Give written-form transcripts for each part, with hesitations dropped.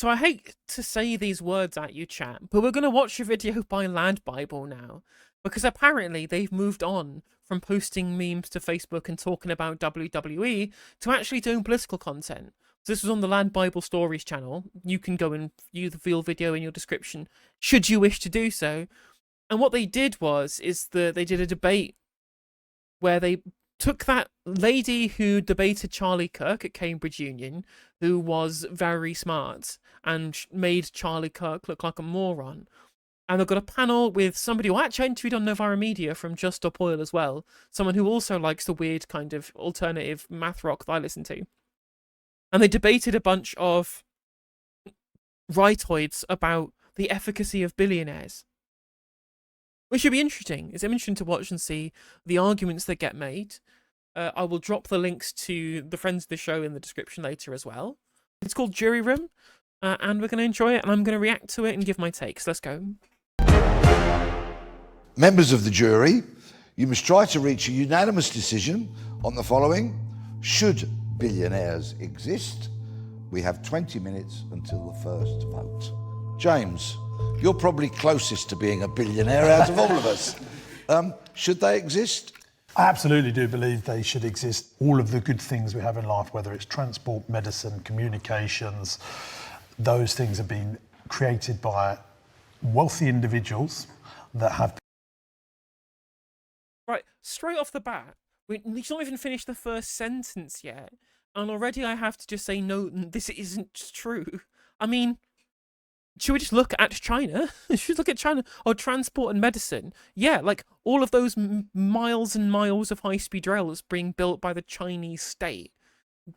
So I hate to say these words at you, chat, but we're going to watch a video by Land Bible now, because apparently they've moved on from posting memes to Facebook and talking about WWE to actually doing political content. So this was on the Land Bible Stories channel. You can go and view the full video in your description, should you wish to do so. And what they did they did a debate where they took that lady who debated Charlie Kirk at Cambridge Union, who was very smart, and made Charlie Kirk look like a moron. And they've got a panel with somebody who actually interviewed on Novara Media from Just Stop Oil as well, someone who also likes the weird kind of alternative math rock that I listen to. And they debated a bunch of rightoids about the efficacy of billionaires. Which should be interesting. It's interesting to watch and see the arguments that get made. I will drop the links to the friends of the show in the description later as well. It's called Jury Room, and we're going to enjoy it, and I'm going to react to it and give my takes. Let's go. Members of the jury, you must try to reach a unanimous decision on the following. Should billionaires exist? We have 20 minutes until the first vote. James, you're probably closest to being a billionaire out of all of us. Should they exist? I absolutely do believe they should exist. All of the good things we have in life, whether it's transport, medicine, communications, those things have been created by wealthy individuals that have... Right, straight off the bat, he's not even finished the first sentence yet, and already I have to just say, no, this isn't true. I mean, should we just look at China? Should we look at China? Or transport and medicine? Yeah, like all of those miles and miles of high-speed rails being built by the Chinese state.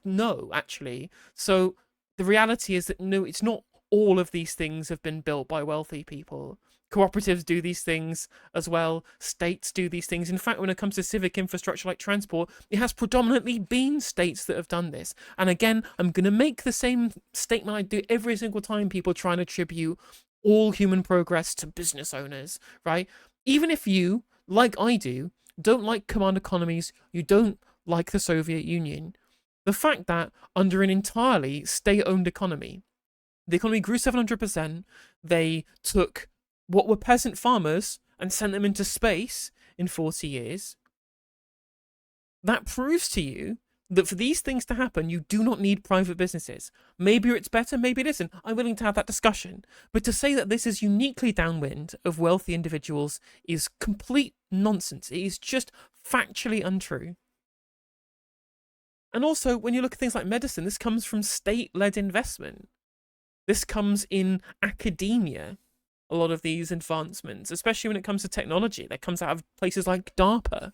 No, actually. So the reality is that no, it's not all of these things have been built by wealthy people. Cooperatives do these things as well. States do these things. In fact, when it comes to civic infrastructure like transport, it has predominantly been states that have done this. And again, I'm going to make the same statement I do every single time people try and attribute all human progress to business owners, right? Even if you, like I do, don't like command economies, you don't like the Soviet Union, the fact that under an entirely state-owned economy, the economy grew 700%, they took what were peasant farmers and sent them into space in 40 years, that proves to you that for these things to happen, you do not need private businesses. Maybe it's better, maybe it isn't. I'm willing to have that discussion. But to say that this is uniquely downwind of wealthy individuals is complete nonsense. It is just factually untrue. And also, when you look at things like medicine, this comes from state-led investment. This comes in academia. A lot of these advancements, especially when it comes to technology, that comes out of places like DARPA,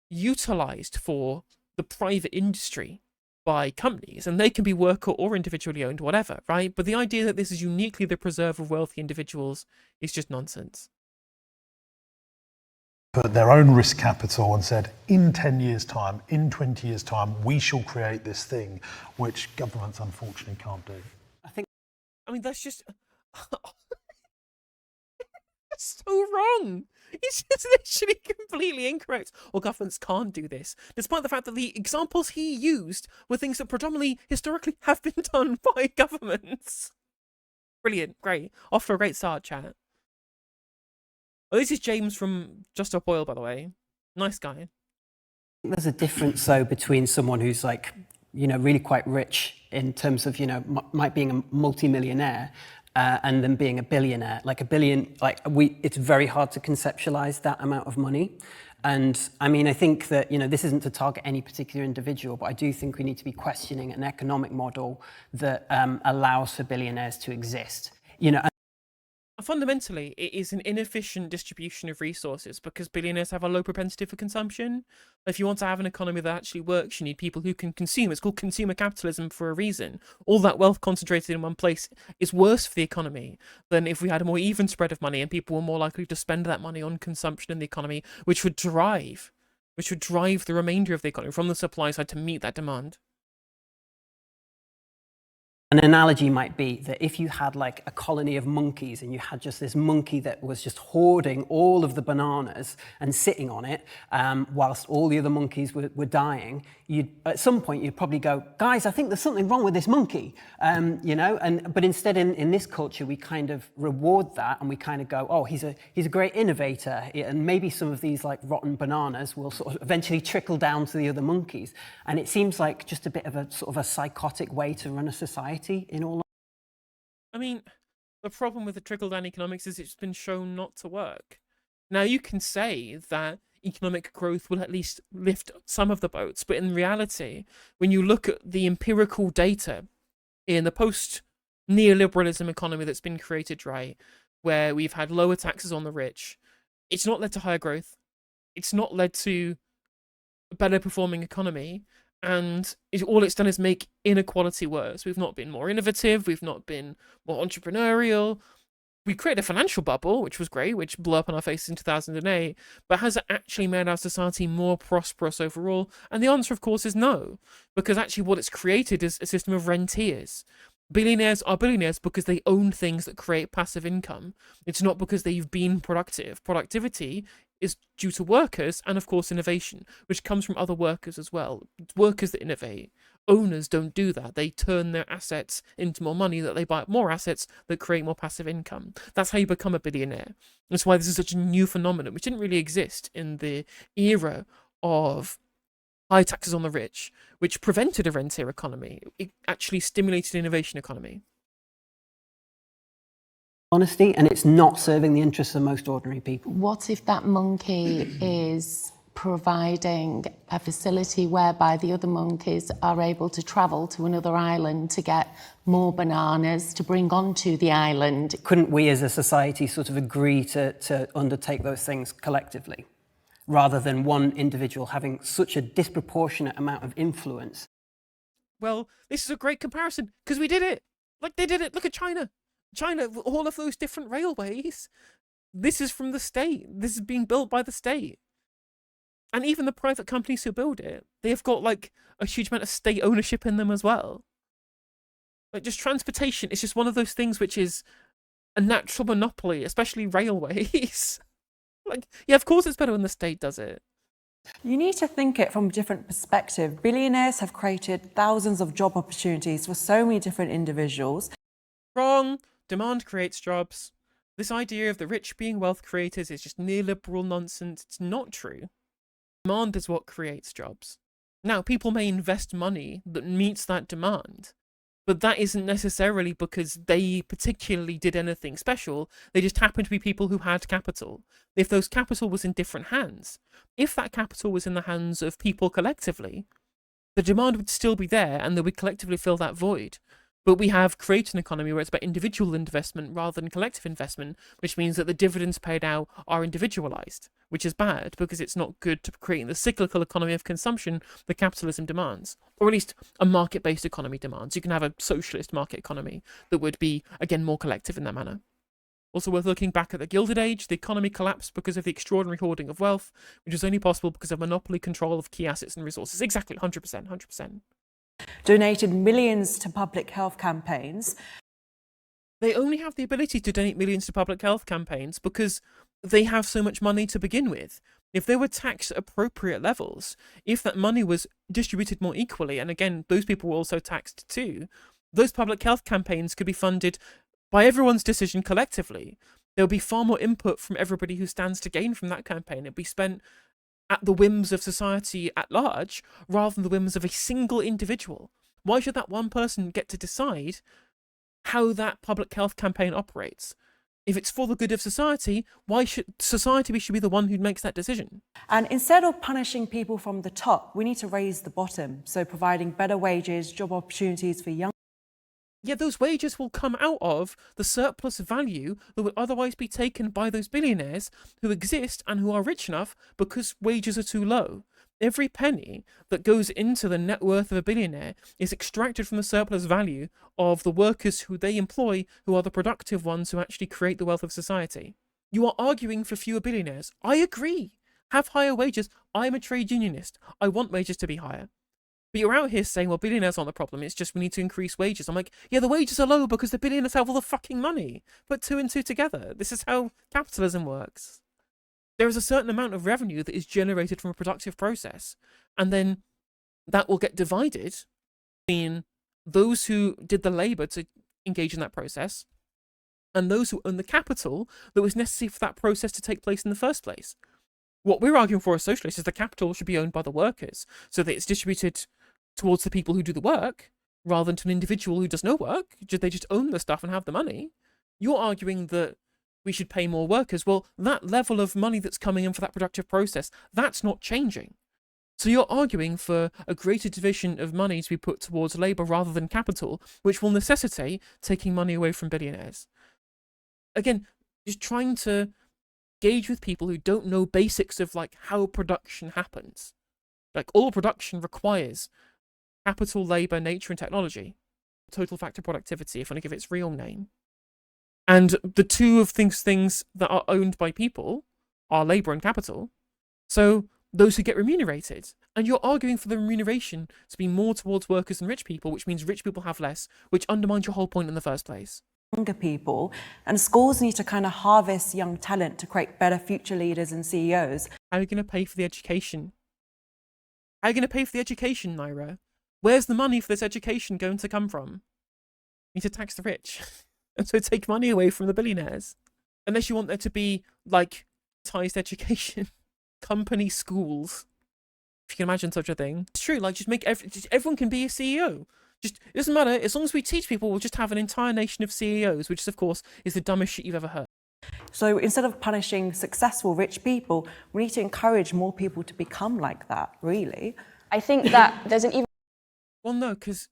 utilized for the private industry by companies, and they can be worker or individually owned, whatever, right? But the idea that this is uniquely the preserve of wealthy individuals is just nonsense. Put their own risk capital and said, in 10 years' time, in 20 years' time, we shall create this thing, which governments unfortunately can't do. I mean, that's just... That's so wrong. It's just literally completely incorrect. Or governments can't do this, despite the fact that the examples he used were things that predominantly, historically, have been done by governments. Brilliant, great. Off to a great start, chat. Oh, this is James from Just Stop Oil, by the way. Nice guy. There's a difference, though, between someone who's like, you know, really quite rich in terms of, you know, might being a multi-millionaire and then being a billionaire. Like a billion, it's very hard to conceptualize that amount of money. And I mean, I think that, you know, this isn't to target any particular individual, but I do think we need to be questioning an economic model that allows for billionaires to exist. You know. Fundamentally, it is an inefficient distribution of resources because billionaires have a low propensity for consumption. If you want to have an economy that actually works, you need people who can consume. It's called consumer capitalism for a reason. All that wealth concentrated in one place is worse for the economy than if we had a more even spread of money and people were more likely to spend that money on consumption in the economy, which would drive the remainder of the economy from the supply side to meet that demand. An analogy might be that if you had like a colony of monkeys and you had just this monkey that was just hoarding all of the bananas and sitting on it whilst all the other monkeys were dying, at some point you'd probably go, guys, I think there's something wrong with this monkey, you know. But instead in this culture we kind of reward that and we kind of go, oh, he's a great innovator, and maybe some of these like rotten bananas will sort of eventually trickle down to the other monkeys. And it seems like just a bit of a sort of a psychotic way to run a society. In all, I mean, the problem with the trickle-down economics is it's been shown not to work. Now, you can say that economic growth will at least lift some of the boats, but in reality, when you look at the empirical data in the post-neoliberalism economy that's been created, right, where we've had lower taxes on the rich, it's not led to higher growth. It's not led to a better performing economy. And all it's done is make inequality worse. We've not been more innovative. We've not been more entrepreneurial. We created a financial bubble, which was great, which blew up on our faces in 2008. But has it actually made our society more prosperous overall? And the answer, of course, is no. Because actually what it's created is a system of rentiers. Billionaires are billionaires because they own things that create passive income. It's not because they've been productive. Productivity is due to workers and, of course, innovation, which comes from other workers as well. It's workers that innovate. Owners don't do that. They turn their assets into more money, that they buy more assets that create more passive income. That's how you become a billionaire. That's why this is such a new phenomenon, which didn't really exist in the era of high taxes on the rich, which prevented a rentier economy. It actually stimulated an innovation economy. Honesty, and it's not serving the interests of most ordinary people. What if that monkey is providing a facility whereby the other monkeys are able to travel to another island to get more bananas to bring onto the island? Couldn't we as a society sort of agree to undertake those things collectively, rather than one individual having such a disproportionate amount of influence? Well, this is a great comparison, because we did it. Like, they did it. Look at China. China, all of those different railways, this is from the state. This is being built by the state. And even the private companies who build it, they've got like a huge amount of state ownership in them as well. Like, just transportation, it's just one of those things which is a natural monopoly, especially railways. Like, yeah, of course it's better when the state does it. You need to think it from a different perspective. Billionaires have created thousands of job opportunities for so many different individuals. Wrong. Demand creates jobs. This idea of the rich being wealth creators is just neoliberal nonsense. It's not true. Demand is what creates jobs. Now, people may invest money that meets that demand, but that isn't necessarily because they particularly did anything special. They just happen to be people who had capital. If those capital was in different hands, if that capital was in the hands of people collectively, the demand would still be there and they would collectively fill that void. But we have created an economy where it's about individual investment rather than collective investment, which means that the dividends paid out are individualized, which is bad because it's not good to creating the cyclical economy of consumption that capitalism demands, or at least a market-based economy demands. You can have a socialist market economy that would be, again, more collective in that manner. Also worth looking back at the Gilded Age, the economy collapsed because of the extraordinary hoarding of wealth, which was only possible because of monopoly control of key assets and resources. Exactly, 100%, 100%. Donated millions to public health campaigns. They only have the ability to donate millions to public health campaigns because they have so much money to begin with. If they were taxed at appropriate levels, if that money was distributed more equally, and again, those people were also taxed too, those public health campaigns could be funded by everyone's decision collectively. There'll be far more input from everybody who stands to gain from that campaign. It'll be spent at the whims of society at large, rather than the whims of a single individual. Why should that one person get to decide how that public health campaign operates? If it's for the good of society, why should society should be the one who makes that decision? And instead of punishing people from the top, we need to raise the bottom. So providing better wages, job opportunities for young. Yeah, those wages will come out of the surplus value that would otherwise be taken by those billionaires who exist and who are rich enough because wages are too low. Every penny that goes into the net worth of a billionaire is extracted from the surplus value of the workers who they employ, who are the productive ones who actually create the wealth of society. You are arguing for fewer billionaires. I agree. Have higher wages. I'm a trade unionist. I want wages to be higher. But you're out here saying, well, billionaires aren't the problem. It's just we need to increase wages. I'm like, yeah, the wages are low because the billionaires have all the fucking money. Put two and two together. This is how capitalism works. There is a certain amount of revenue that is generated from a productive process. And then that will get divided between those who did the labor to engage in that process and those who own the capital that was necessary for that process to take place in the first place. What we're arguing for as socialists is the capital should be owned by the workers so that it's distributed towards the people who do the work rather than to an individual who does no work. They just own the stuff and have the money. You're arguing that we should pay more workers. Well, that level of money that's coming in for that productive process, that's not changing. So you're arguing for a greater division of money to be put towards labour rather than capital, which will necessitate taking money away from billionaires. Again, just trying to engage with people who don't know basics of like how production happens. Like all production requires capital, labour, nature and technology. Total factor productivity, if I want to give it its real name. And the two of things that are owned by people are labour and capital. So those who get remunerated. And you're arguing for the remuneration to be more towards workers than rich people, which means rich people have less, which undermines your whole point in the first place. Younger people, and schools need to kind of harvest young talent to create better future leaders and CEOs. How are you going to pay for the education? How are you going to pay for the education, Naira? Where's the money for this education going to come from? You need to tax the rich. And so take money away from the billionaires. Unless you want there to be, like, ties to education. Company schools. If you can imagine such a thing. It's true, like, just make everyone can be a CEO. Just, it doesn't matter, as long as we teach people, we'll just have an entire nation of CEOs, which, of course, is the dumbest shit you've ever heard. So instead of punishing successful rich people, we need to encourage more people to become like that, really. I think that there's an even... Well, no, because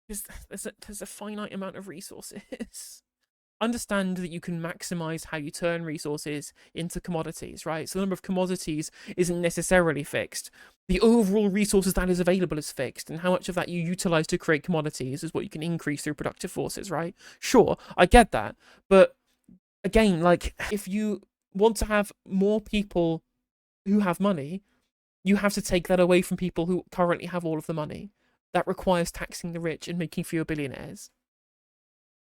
there's a finite amount of resources. Understand that you can maximize how you turn resources into commodities, right? So the number of commodities isn't necessarily fixed. The overall resources that is available is fixed, and how much of that you utilize to create commodities is what you can increase through productive forces, right? Sure, I get that. But again, like, if you want to have more people who have money, you have to take that away from people who currently have all of the money. That requires taxing the rich and making fewer billionaires.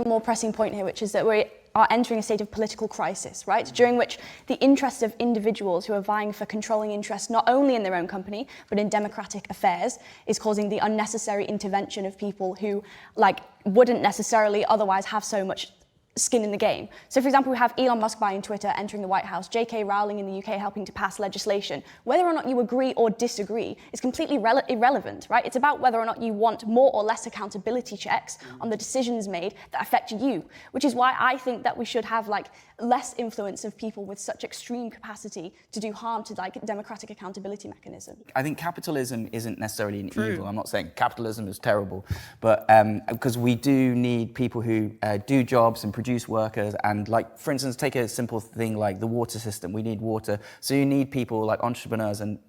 More pressing point here, which is that we are entering a state of political crisis, right? During which the interests of individuals who are vying for controlling interest not only in their own company, but in democratic affairs, is causing the unnecessary intervention of people who, like, wouldn't necessarily otherwise have so much skin in the game. So, for example, we have Elon Musk buying Twitter, entering the White House, J.K. Rowling in the UK helping to pass legislation. Whether or not you agree or disagree is completely irrelevant, right? It's about whether or not you want more or less accountability checks on the decisions made that affect you, which is why I think that we should have, like, less influence of people with such extreme capacity to do harm to, like, democratic accountability mechanism. I think capitalism isn't necessarily an evil. I'm not saying capitalism is terrible, but because we do need people who do jobs and produce workers, and, like, for instance, take a simple thing like the water system. We need water, so you need people like entrepreneurs and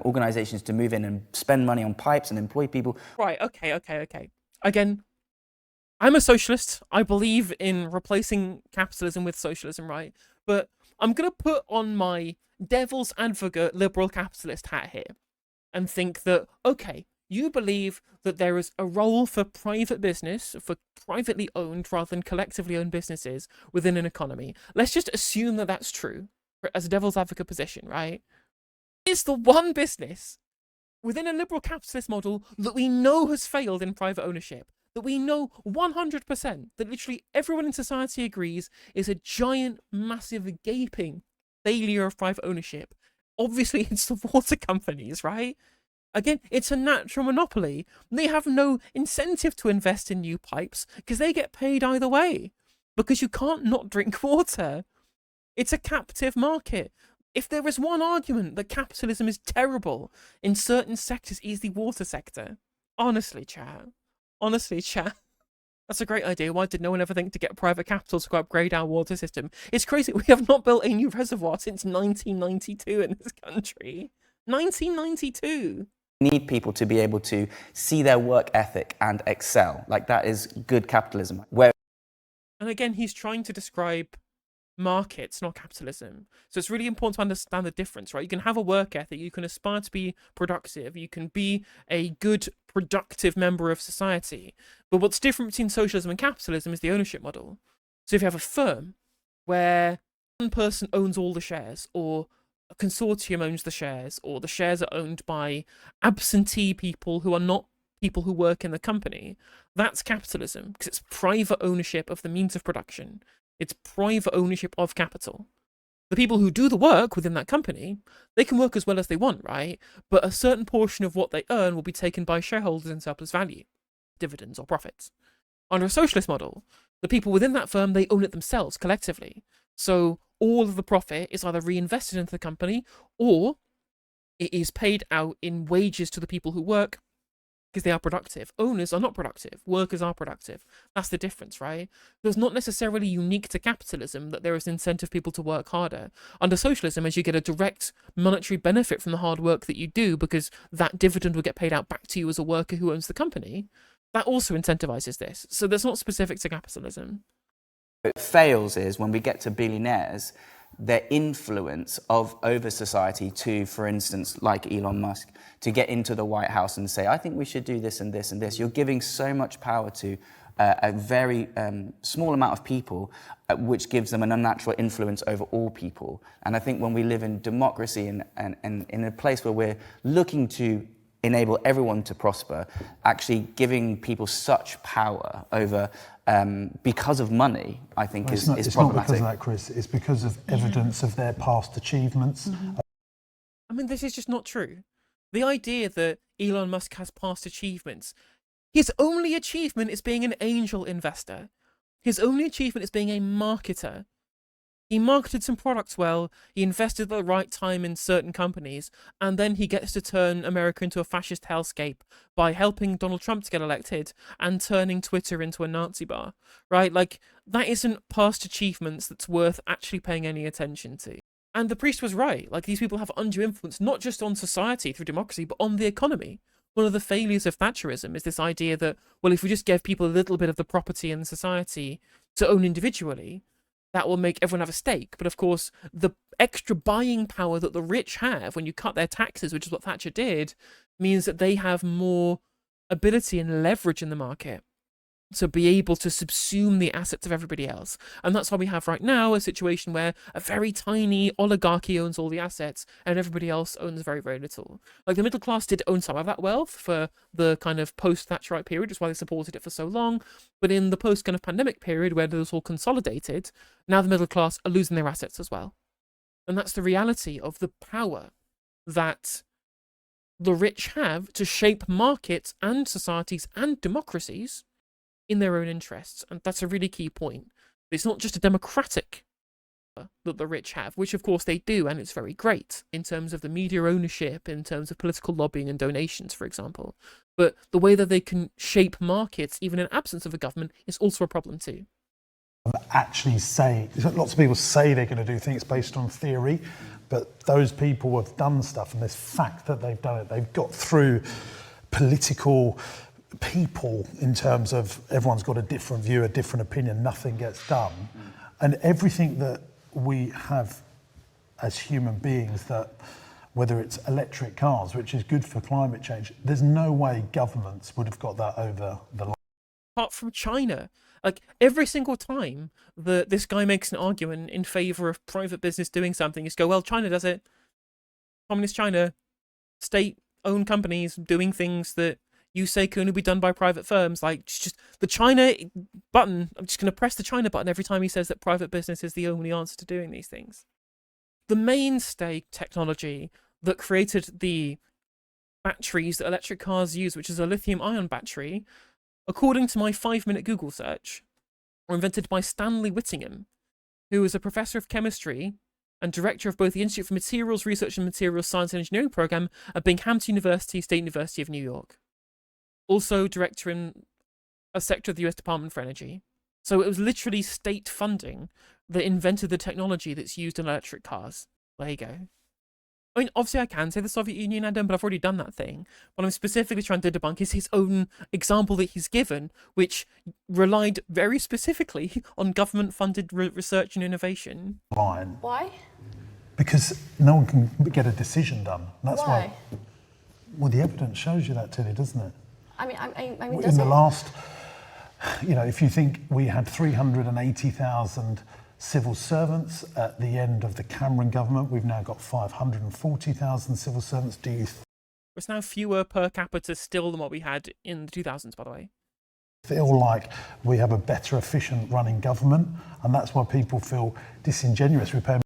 organizations to move in and spend money on pipes and employ people. Right, okay. Again, I'm a socialist. I believe in replacing capitalism with socialism, right? But I'm going to put on my devil's advocate liberal capitalist hat here and think that, okay, you believe that there is a role for private business, for privately owned rather than collectively owned businesses within an economy. Let's just assume that that's true as a devil's advocate position, right? Is the one business within a liberal capitalist model that we know has failed in private ownership, that we know 100% that literally everyone in society agrees is a giant, massive, gaping failure of private ownership. Obviously, it's the water companies, right? Again, it's a natural monopoly. They have no incentive to invest in new pipes because they get paid either way. Because you can't not drink water. It's a captive market. If there is one argument that capitalism is terrible in certain sectors, it's the water sector. Honestly, chat. That's a great idea. Why did no one ever think to get private capital to upgrade our water system? It's crazy. We have not built a new reservoir since 1992 in this country. 1992. Need people to be able to see their work ethic and excel. Like, that is good capitalism. And again, he's trying to describe markets, not capitalism. So it's really important to understand the difference, right? You can have a work ethic, you can aspire to be productive, you can be a good, productive member of society. But what's different between socialism and capitalism is the ownership model. So if you have a firm where one person owns all the shares, or a consortium owns the shares, or the shares are owned by absentee people who are not people who work in the company, that's capitalism, because it's private ownership of the means of production. It's private ownership of capital. The people who do the work within that company, they can work as well as they want, right? But a certain portion of what they earn will be taken by shareholders in surplus value, dividends or profits. Under a socialist model, the people within that firm, they own it themselves collectively. So all of the profit is either reinvested into the company, or it is paid out in wages to the people who work, because they are productive. Owners are not productive. Workers are productive. That's the difference, right? So it's not necessarily unique to capitalism that there is incentive people to work harder. Under socialism, as you get a direct monetary benefit from the hard work that you do, because that dividend will get paid out back to you as a worker who owns the company, that also incentivizes this. So that's not specific to capitalism. What fails is when we get to billionaires, their influence over society to, for instance, like Elon Musk, to get into the White House and say, I think we should do this and this and this. You're giving so much power to a very small amount of people, which gives them an unnatural influence over all people. And I think when we live in democracy and in a place where we're looking to enable everyone to prosper, actually giving people such power over because of money, I think is it's problematic. Not because of that, Chris. It's because of evidence of their past achievements. I mean, this is just not true. The idea that Elon Musk has past achievements, his only achievement is being an angel investor. His only achievement is being a marketer. He marketed some products well, he invested at the right time in certain companies, and then he gets to turn America into a fascist hellscape by helping Donald Trump to get elected and turning Twitter into a Nazi bar, right? Like, that isn't past achievements that's worth actually paying any attention to. And the priest was right. Like, these people have undue influence, not just on society through democracy, but on the economy. One of the failures of Thatcherism is this idea that, well, if we just give people a little bit of the property in society to own individually, that will make everyone have a stake. But of course, the extra buying power that the rich have when you cut their taxes, which is what Thatcher did, means that they have more ability and leverage in the market to be able to subsume the assets of everybody else. And that's why we have right now a situation where a very tiny oligarchy owns all the assets and everybody else owns very, very little. Like, the middle class did own some of that wealth for the kind of post-Thatcherite period, which is why they supported it for so long. But in the post kind of pandemic period where it was all consolidated, now the middle class are losing their assets as well. And that's the reality of the power that the rich have to shape markets and societies and democracies in their own interests. And that's a really key point. It's not just a democratic that the rich have, which of course they do, and it's very great in terms of the media ownership, in terms of political lobbying and donations, for example. But the way that they can shape markets, even in absence of a government, is also a problem too. Actually say, lots of people say they're going to do things based on theory, but those people have done stuff, and there's fact that they've done it. They've got through political people in terms of everyone's got a different view, a different opinion, nothing gets done. And everything that we have as human beings, that whether it's electric cars, which is good for climate change, there's no way governments would have got that over the line. Apart from China, like, every single time that this guy makes an argument in favor of private business doing something, just go, well, China does it. Communist China, state-owned companies doing things that you say can only be done by private firms. Like, just the China button. I'm just going to press the China button every time he says that private business is the only answer to doing these things. The mainstay technology that created the batteries that electric cars use, which is a lithium-ion battery, according to my 5-minute Google search, were invented by Stanley Whittingham, who was a professor of chemistry and director of both the Institute for Materials Research and Materials Science and Engineering program at Binghamton University, State University of New York. Also director in a sector of the US Department for Energy. So it was literally state funding that invented the technology that's used in electric cars. There you go. I mean, obviously I can say the Soviet Union, Adam, but I've already done that thing. What I'm specifically trying to debunk is his own example that he's given, which relied very specifically on government-funded research and innovation. Line. Why? Because no one can get a decision done. That's Why? Well, the evidence shows you that, Tilly, doesn't it? I mean, In does the it? last, if you think we had 380,000 civil servants at the end of the Cameron government, we've now got 540,000 civil servants. Do you It's now fewer per capita still than what we had in the 2000s, by the way. feel like we have a better, efficient running government? And that's why people feel disingenuous. We pay.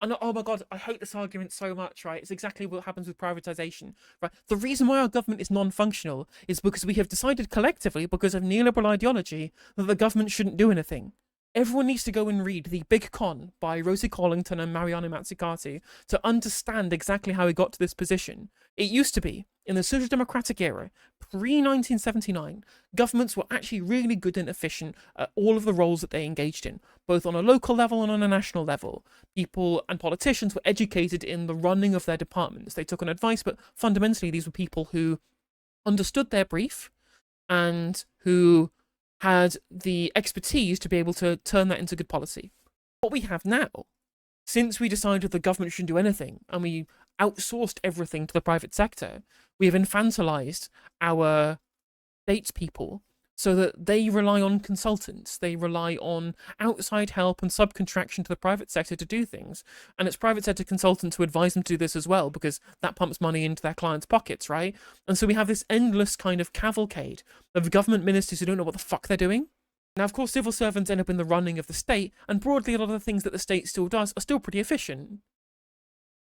And oh my God, I hate this argument so much, right? It's exactly what happens with privatization, right? The reason why our government is non-functional is because we have decided collectively, because of neoliberal ideology, that the government shouldn't do anything. Everyone needs to go and read The Big Con by Rosie Collington and Mariano Mazzucati to understand exactly how we got to this position. It used to be, in the social democratic era, pre-1979, governments were actually really good and efficient at all of the roles that they engaged in, both on a local level and on a national level. People and politicians were educated in the running of their departments. They took on advice, but fundamentally these were people who understood their brief and who had the expertise to be able to turn that into good policy. What we have now, since we decided the government shouldn't do anything and we outsourced everything to the private sector, we have infantilized our statespeople so that they rely on consultants, they rely on outside help and subcontraction to the private sector to do things. And it's private sector consultants who advise them to do this as well, because that pumps money into their clients' pockets, right? And so we have this endless kind of cavalcade of government ministers who don't know what the fuck they're doing. Now, of course, civil servants end up in the running of the state, and broadly a lot of the things that the state still does are still pretty efficient.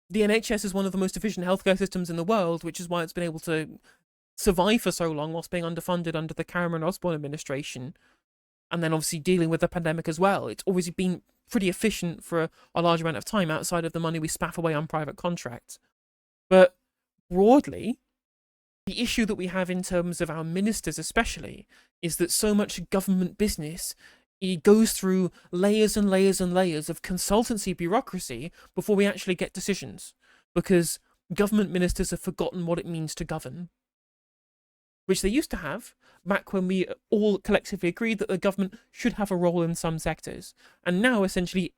The NHS is one of the most efficient healthcare systems in the world, which is why it's been able to survive for so long whilst being underfunded under the Cameron Osborne administration, and then obviously dealing with the pandemic as well. It's always been pretty efficient for a large amount of time outside of the money we spaff away on private contracts. But broadly, the issue that we have in terms of our ministers especially is that so much government business, it goes through layers and layers and layers of consultancy bureaucracy before we actually get decisions, because government ministers have forgotten what it means to govern, which they used to have back when we all collectively agreed that the government should have a role in some sectors. And now, essentially,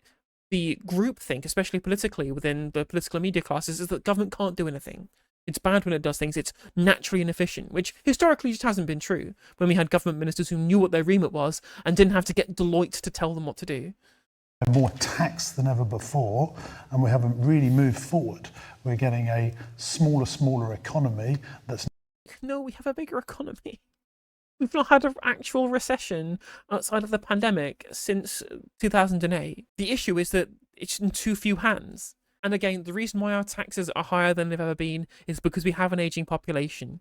the groupthink, especially politically within the political media classes, is that government can't do anything. It's bad when it does things. It's naturally inefficient, which historically just hasn't been true when we had government ministers who knew what their remit was and didn't have to get Deloitte to tell them what to do. More tax than ever before, and we haven't really moved forward. We're getting a smaller economy that's. No, we have a bigger economy. We've not had an actual recession outside of the pandemic since 2008. The issue is that it's in too few hands. And again, the reason why our taxes are higher than they've ever been is because we have an aging population.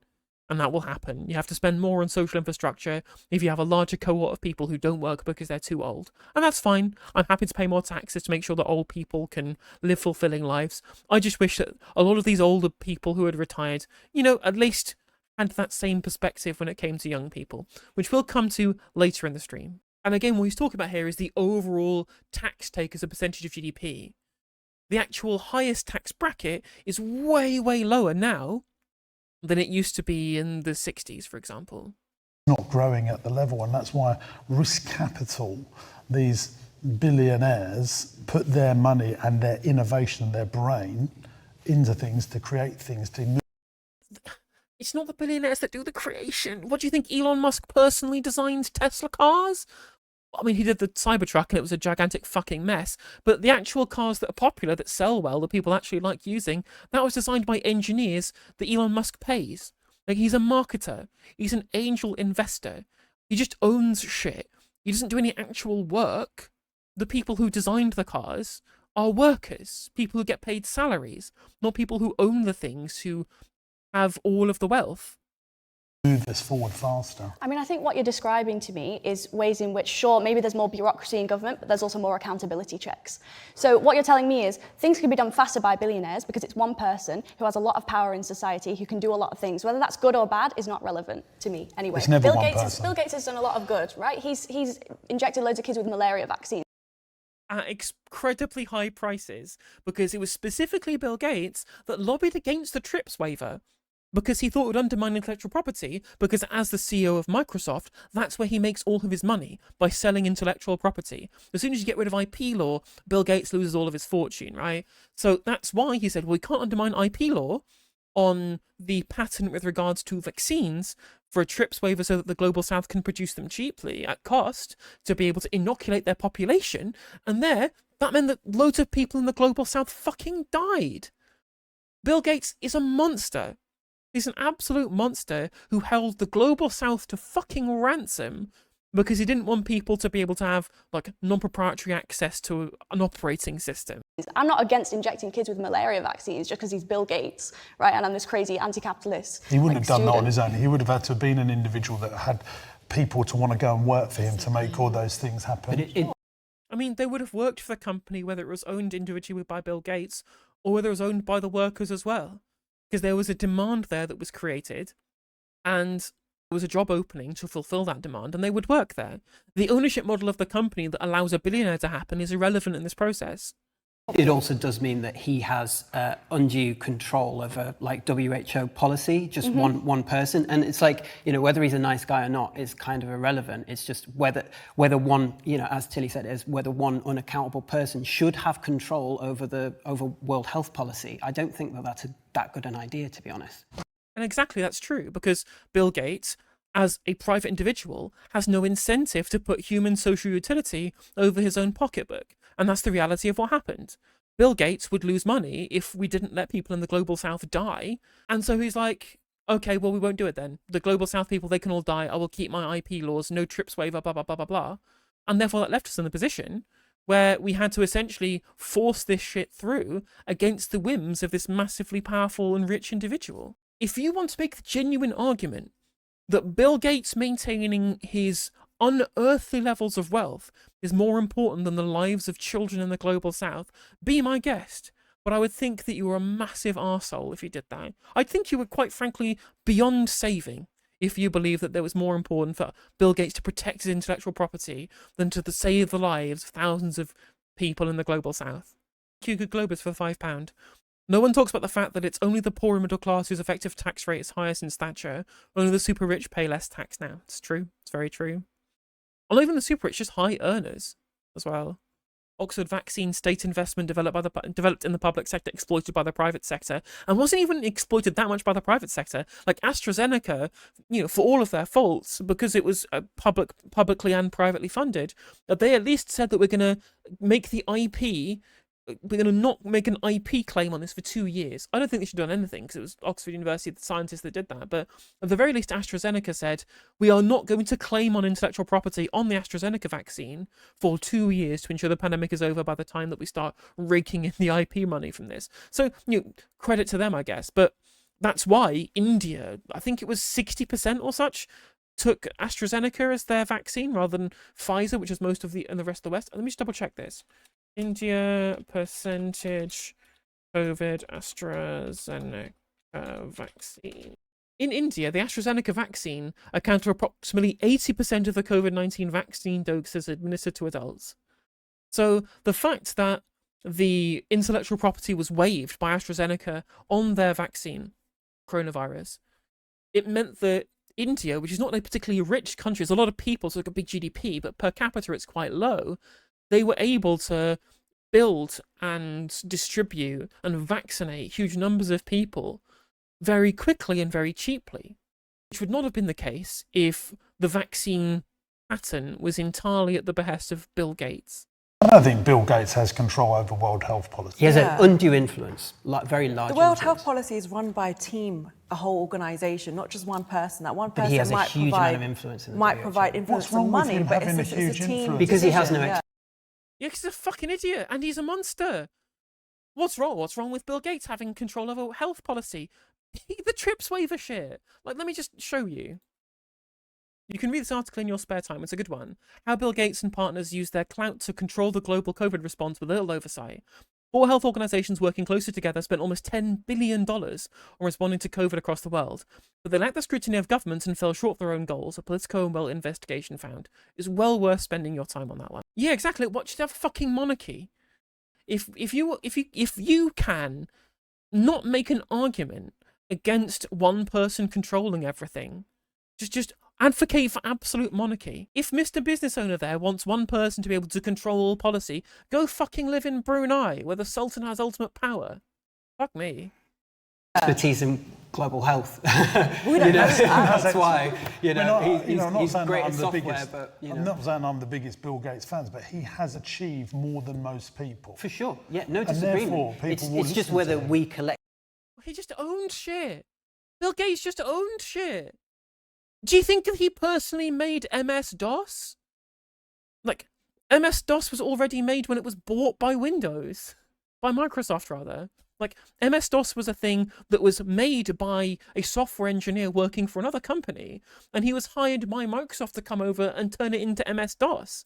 And that will happen. You have to spend more on social infrastructure if you have a larger cohort of people who don't work because they're too old. And that's fine. I'm happy to pay more taxes to make sure that old people can live fulfilling lives. I just wish that a lot of these older people who had retired, at least had that same perspective when it came to young people, which we'll come to later in the stream. And again, what he's talking about here is the overall tax take as a percentage of GDP. The actual highest tax bracket is way, way lower now than it used to be in the 60s, for example. Not growing at the level, and that's why risk capital, these billionaires, put their money and their innovation and their brain into things to create things to move. It's not the billionaires that do the creation. What do you think, Elon Musk personally designed Tesla cars? I mean, he did the Cybertruck and it was a gigantic fucking mess, but the actual cars that are popular, that sell well, that people actually like using, that was designed by engineers that Elon Musk pays. Like, he's a marketer. He's an angel investor. He just owns shit. He doesn't do any actual work. The people who designed the cars are workers, people who get paid salaries, not people who own the things, who have all of the wealth. Move this forward faster. I mean, I think what you're describing to me is ways in which, sure, maybe there's more bureaucracy in government, but there's also more accountability checks. So what you're telling me is things can be done faster by billionaires because it's one person who has a lot of power in society who can do a lot of things. Whether that's good or bad is not relevant to me anyway. It's never Bill one Gates person. Bill Gates has done a lot of good, right? He's injected loads of kids with malaria vaccines. at incredibly high prices because it was specifically Bill Gates that lobbied against the TRIPS waiver because he thought it would undermine intellectual property, because as the CEO of Microsoft, that's where he makes all of his money, by selling intellectual property. As soon as you get rid of IP law, Bill Gates loses all of his fortune, right? So that's why he said, well, we can't undermine IP law on the patent with regards to vaccines for a TRIPS waiver so that the Global South can produce them cheaply at cost to be able to inoculate their population. And that meant that loads of people in the Global South fucking died. Bill Gates is a monster. He's an absolute monster who held the Global South to fucking ransom because he didn't want people to be able to have like non-proprietary access to an operating system. I'm not against injecting kids with malaria vaccines just because he's Bill Gates, right? And I'm this crazy anti-capitalist. He wouldn't have done that on his own. He would have had to have been an individual that had people to want to go and work for him to make all those things happen. I mean, they would have worked for the company whether it was owned individually by Bill Gates or whether it was owned by the workers as well. Because there was a demand there that was created, and there was a job opening to fulfill that demand, and they would work there. The ownership model of the company that allows a billionaire to happen is irrelevant in this process. It also does mean that he has undue control over like WHO policy, just one person. And it's like, you know, whether he's a nice guy or not is kind of irrelevant. It's just whether one, you know, as Tilly said, is whether one unaccountable person should have control over World Health policy. I don't think that that's that good an idea, to be honest. And exactly, that's true, because Bill Gates, as a private individual, has no incentive to put human social utility over his own pocketbook. And that's the reality of what happened. Bill Gates would lose money if we didn't let people in the Global South die. And so he's like, okay, well, we won't do it then. The Global South people, they can all die. I will keep my IP laws, no TRIPS waiver, blah, blah, blah, blah, blah. And therefore that left us in the position where we had to essentially force this shit through against the whims of this massively powerful and rich individual. If you want to make the genuine argument that Bill Gates maintaining his unearthly levels of wealth is more important than the lives of children in the Global South, be my guest. But I would think that you were a massive arsehole if you did that. I'd think you were, quite frankly, beyond saving if you believe that there was more important for Bill Gates to protect his intellectual property than to save the lives of thousands of people in the Global South. Thank you, Good Globers, for the £5. No one talks about the fact that it's only the poor and middle class whose effective tax rate is highest in Thatcher. Only the super rich pay less tax now. It's true. It's very true. Or even the super rich, just high earners as well. Oxford vaccine state investment developed in the public sector, exploited by the private sector, and wasn't even exploited that much by the private sector. Like AstraZeneca, you know, for all of their faults, because it was publicly and privately funded, they at least said that we're going to make the IP. We're going to not make an IP claim on this for 2 years. I don't think they should have done anything because it was Oxford University, the scientists that did that. But at the very least, AstraZeneca said, we are not going to claim on intellectual property on the AstraZeneca vaccine for 2 years to ensure the pandemic is over by the time that we start raking in the IP money from this. So, you know, credit to them, I guess. But that's why India, I think it was 60% or such, took AstraZeneca as their vaccine rather than Pfizer, which is most of the rest of the West. Let me just double check this. India percentage COVID AstraZeneca vaccine. In India, the AstraZeneca vaccine accounts for approximately 80% of the COVID-19 vaccine doses administered to adults. So the fact that the intellectual property was waived by AstraZeneca on their vaccine, coronavirus, it meant that India, which is not a particularly rich country, it's a lot of people, so it's got a big GDP, but per capita it's quite low, they were able to build and distribute and vaccinate huge numbers of people very quickly and very cheaply, which would not have been the case if the vaccine pattern was entirely at the behest of Bill Gates. I don't think Bill Gates has control over World Health policy. He has an undue influence, very large. The World influence. Health policy is run by a team, a whole organisation, not just one person. That one person But he has might a huge provide, amount of influence in the might WHO. provide influence What's wrong and with money, him but having it's a a huge team influence? Because he has no decision, Yeah, because he's a fucking idiot and he's a monster. What's wrong? What's wrong with Bill Gates having control over health policy? The TRIPS waiver shit. Like, let me just show you. You can read this article in your spare time. It's a good one. How Bill Gates and partners use their clout to control the global COVID response with little oversight. Four health organisations working closely together spent almost $10 billion on responding to COVID across the world, but they lacked the scrutiny of governments and fell short of their own goals. A Politico investigation found it's well worth spending your time on that one. Yeah, exactly. What should have a fucking monarchy? If you can not make an argument against one person controlling everything, just advocate for absolute monarchy. If Mr. Business Owner there wants one person to be able to control all policy, go fucking live in Brunei, where the Sultan has ultimate power. Fuck me. Expertise in global health. We don't know that. That's why, I'm not he's saying great that at I'm the software, biggest. but, I'm not saying I'm the biggest Bill Gates fans, but he has achieved more than most people. For sure, yeah, no And disagreement. therefore, people will It's just listen whether to him. we collect. He just owned shit. Bill Gates just owned shit. Do you think that he personally made MS-DOS? Like, MS-DOS was already made when it was bought by Windows. By Microsoft, rather. Like, MS-DOS was a thing that was made by a software engineer working for another company, and he was hired by Microsoft to come over and turn it into MS-DOS.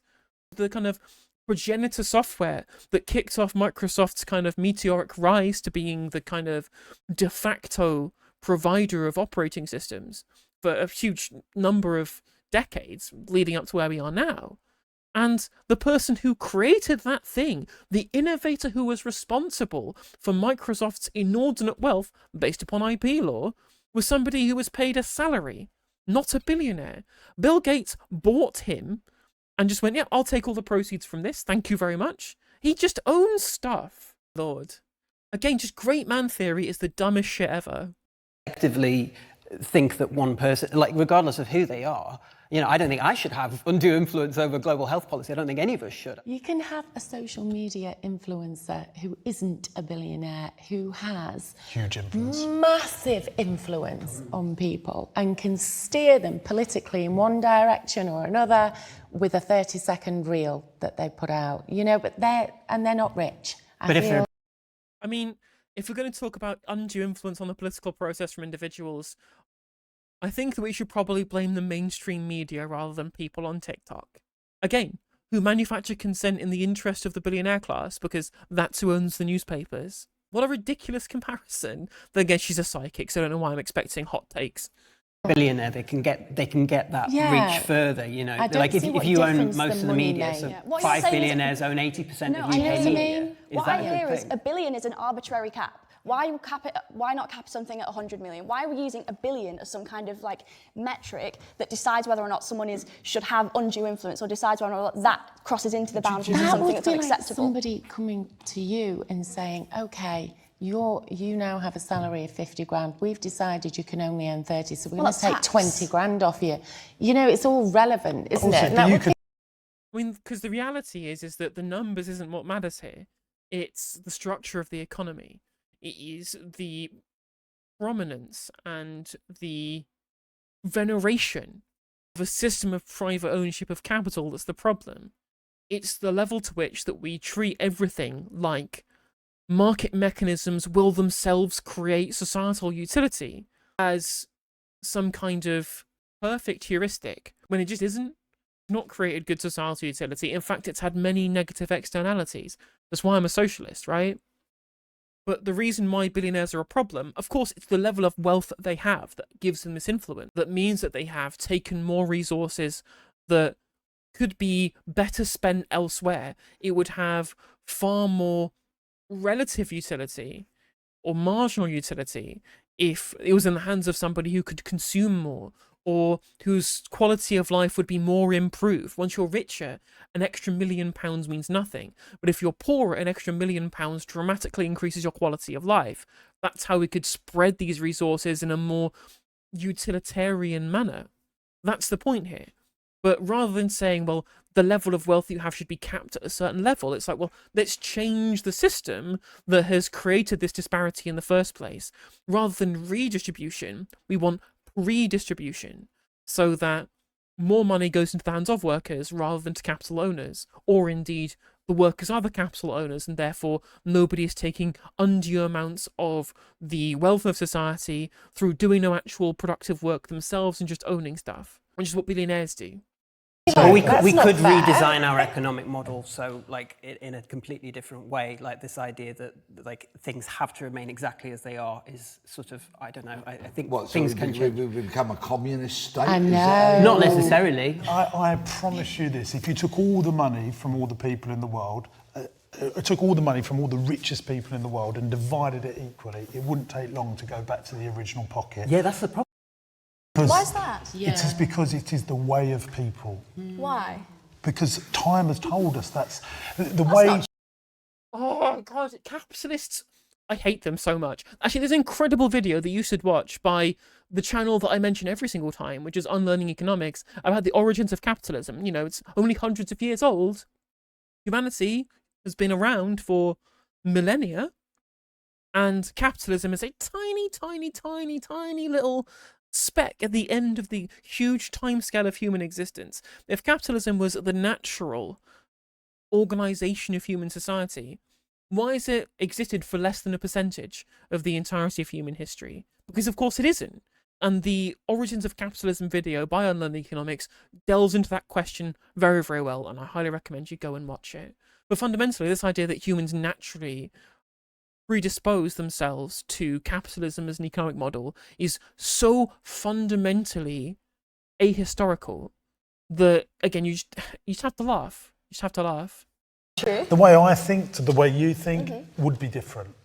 The kind of progenitor software that kicked off Microsoft's kind of meteoric rise to being the kind of de facto provider of operating systems for a huge number of decades leading up to where we are now. And the person who created that thing, the innovator who was responsible for Microsoft's inordinate wealth based upon IP law, was somebody who was paid a salary, not a billionaire. Bill Gates bought him and just went, yeah, I'll take all the proceeds from this, thank you very much. He just owns stuff, Lord. Again, just great man theory is the dumbest shit ever. Collectively think that one person, like regardless of who they are, I don't think I should have undue influence over global health policy. I don't think any of us should. You can have a social media influencer who isn't a billionaire, who has Huge influence. massive influence on people and can steer them politically in one direction or another with a 30-second reel that they put out, but they're not rich. I mean, if we're going to talk about undue influence on the political process from individuals, I think that we should probably blame the mainstream media rather than people on TikTok. Again, who manufacture consent in the interest of the billionaire class because that's who owns the newspapers. What a ridiculous comparison. Then again, she's a psychic, so I don't know why I'm expecting hot takes. Billionaire, they can get that Yeah. reach further. I don't Like see if what you own difference most the of the money media, made. so Yeah. What you're 5 saying is- billionaires own 80% No, of I know UK what you media. mean. Is What that I a good hear is thing? a billion is an arbitrary cap. Why not cap something at 100 million? Why are we using a billion as some kind of like metric that decides whether or not someone should have undue influence or decides whether or not that crosses into the boundaries of That something would that's be like unacceptable? somebody coming to you and saying, okay, you now have a salary of 50 grand. We've decided you can only earn 30, so we're Well, going to take that's 20 grand off you. It's all relevant, isn't Also, it? And that would be I mean, because the reality is that the numbers isn't what matters here. It's the structure of the economy. It is the prominence and the veneration of a system of private ownership of capital that's the problem. It's the level to which that we treat everything like market mechanisms will themselves create societal utility as some kind of perfect heuristic, when it just isn't. Not created good societal utility. In fact, it's had many negative externalities. That's why I'm a socialist, right? But the reason why billionaires are a problem, of course, it's the level of wealth that they have that gives them this influence. That means that they have taken more resources that could be better spent elsewhere. It would have far more relative utility or marginal utility if it was in the hands of somebody who could consume more or whose quality of life would be more improved. Once you're richer, an extra £1 million means nothing. But if you're poorer, an extra £1 million dramatically increases your quality of life. That's how we could spread these resources in a more utilitarian manner. That's the point here. But rather than saying, well, the level of wealth you have should be capped at a certain level, it's like, well, let's change the system that has created this disparity in the first place. Rather than redistribution, we want redistribution, so that more money goes into the hands of workers rather than to capital owners, or indeed the workers are the capital owners, and therefore nobody is taking undue amounts of the wealth of society through doing no actual productive work themselves and just owning stuff, which is what billionaires do. Or we could, That's we not could fair. redesign our economic model so like in a completely different way, like this idea that like things have to remain exactly as they are is sort of, I don't know, I think What, so things we, can we, change. we become a communist state? I Is that- know. Not necessarily. I promise you this, if you took all the money from all the people in the world, took all the money from all the richest people in the world and divided it equally, it wouldn't take long to go back to the original pocket. Yeah, that's the problem. Why is that? It is because it is the way of people. Why? Because time has told us that's the way. Oh god, capitalists! I hate them so much. Actually, there's an incredible video that you should watch by the channel that I mention every single time, which is Unlearning Economics, about the origins of capitalism. You know, it's only hundreds of years old. Humanity has been around for millennia, and capitalism is a tiny, tiny, tiny, tiny little speck at the end of the huge timescale of human existence. If capitalism was the natural organization of human society, why has it existed for less than a percentage of the entirety of human history? Because of course it isn't. And the Origins of Capitalism video by Unlearning Economics delves into that question very, very well, and I highly recommend you go and watch it. But fundamentally, this idea that humans naturally predispose themselves to capitalism as an economic model is so fundamentally ahistorical that, again, you just have to laugh. You just have to laugh. True. The way I think to the way you think would be different.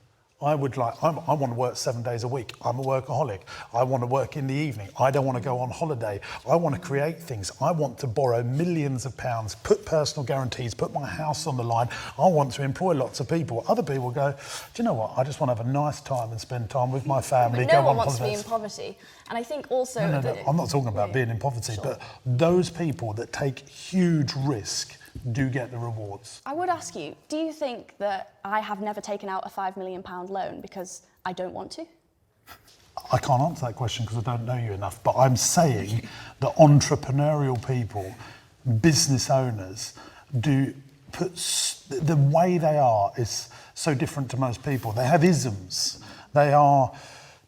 I want to work 7 days a week. I'm a workaholic. I want to work in the evening. I don't want to go on holiday. I want to create things. I want to borrow millions of pounds, put personal guarantees, put my house on the line. I want to employ lots of people. Other people go, do you know what? I just want to have a nice time and spend time with my family. But go no one on wants to be holidays. in poverty. And I think also... No. I'm not talking about being in poverty, but those people that take huge risk do get the rewards. I would ask you, do you think that I have never taken out a £5 million loan because I don't want to? I can't answer that question because I don't know you enough, but I'm saying that entrepreneurial people, business owners, do put the way they are is so different to most people. They have isms. They are,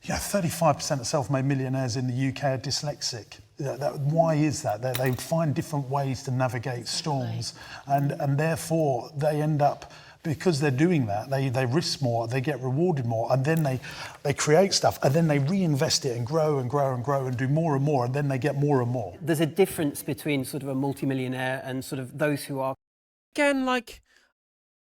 35% of self-made millionaires in the UK are dyslexic. Why is that? They find different ways to navigate storms, and therefore they end up, because they're doing that, they risk more, they get rewarded more, and then they create stuff, and then they reinvest it and grow and grow and grow and do more and more, and then they get more and more. There's a difference between sort of a multimillionaire and sort of those who are... Again, like,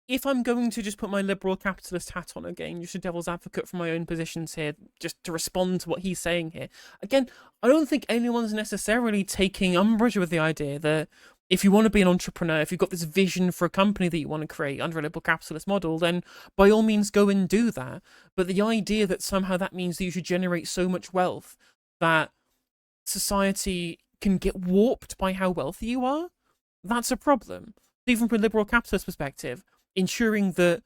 if I'm going to just put my liberal capitalist hat on again, just a devil's advocate for my own positions here, just to respond to what he's saying here. Again, I don't think anyone's necessarily taking umbrage with the idea that if you want to be an entrepreneur, if you've got this vision for a company that you want to create under a liberal capitalist model, then by all means go and do that. But the idea that somehow that means that you should generate so much wealth that society can get warped by how wealthy you are, that's a problem. Even from a liberal capitalist perspective, ensuring that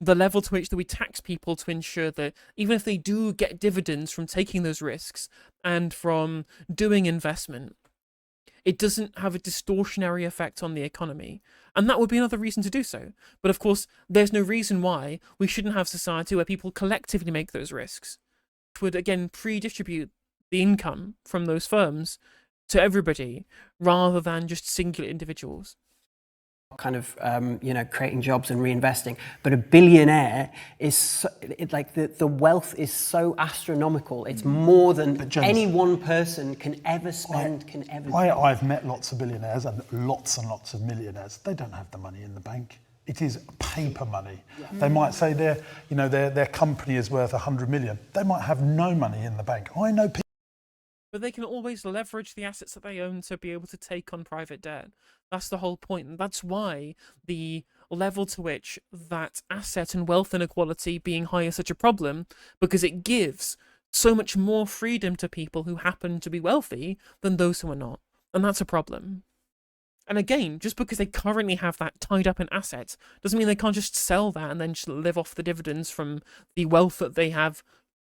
the level to which that we tax people to ensure that even if they do get dividends from taking those risks and from doing investment, it doesn't have a distortionary effect on the economy. And that would be another reason to do so. But of course, there's no reason why we shouldn't have society where people collectively make those risks, which would again pre-distribute the income from those firms to everybody rather than just singular individuals. kind of, creating jobs and reinvesting. But a billionaire is, the wealth is so astronomical. It's more than any one person can ever spend, I've met lots of billionaires and lots of millionaires. They don't have the money in the bank. It is paper money. Yeah. They might say their company is worth 100 million. They might have no money in the bank. I know people. But they can always leverage the assets that they own to be able to take on private debt. That's the whole point. And that's why the level to which that asset and wealth inequality being high is such a problem, because it gives so much more freedom to people who happen to be wealthy than those who are not. And that's a problem. And again, just because they currently have that tied up in assets doesn't mean they can't just sell that and then just live off the dividends from the wealth that they have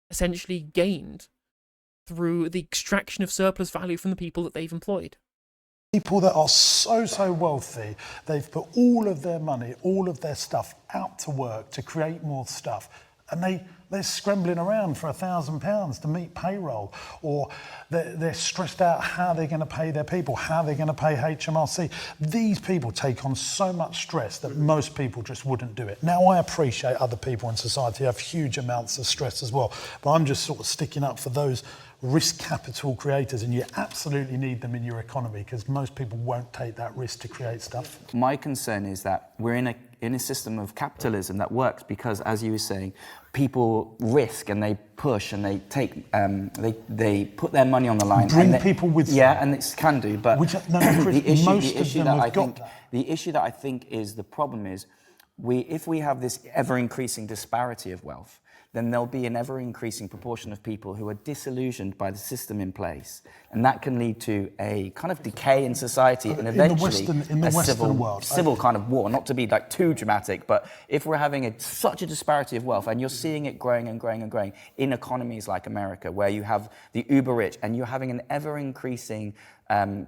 essentially gained through the extraction of surplus value from the people that they've employed. People that are so wealthy, they've put all of their money, all of their stuff out to work to create more stuff, and they're scrambling around for £1,000 to meet payroll, or they're stressed out how they're going to pay their people, how they're going to pay HMRC. These people take on so much stress that most people just wouldn't do it. Now, I appreciate other people in society have huge amounts of stress as well, but I'm just sort of sticking up for those risk capital creators, and you absolutely need them in your economy because most people won't take that risk to create stuff. My concern is that we're in a system of capitalism that works because, as you were saying, people risk and they push and they take they put their money on the line. Bring and people with them. Yeah, and it can do, but Chris, most of them have got that. The issue that I think is the problem is if we have this ever-increasing disparity of wealth, then there'll be an ever-increasing proportion of people who are disillusioned by the system in place. And that can lead to a kind of decay in society and eventually in the Western world. Civil kind of war, not to be like too dramatic, but if we're having such a disparity of wealth, and you're seeing it growing and growing and growing in economies like America, where you have the uber rich and you're having an ever-increasing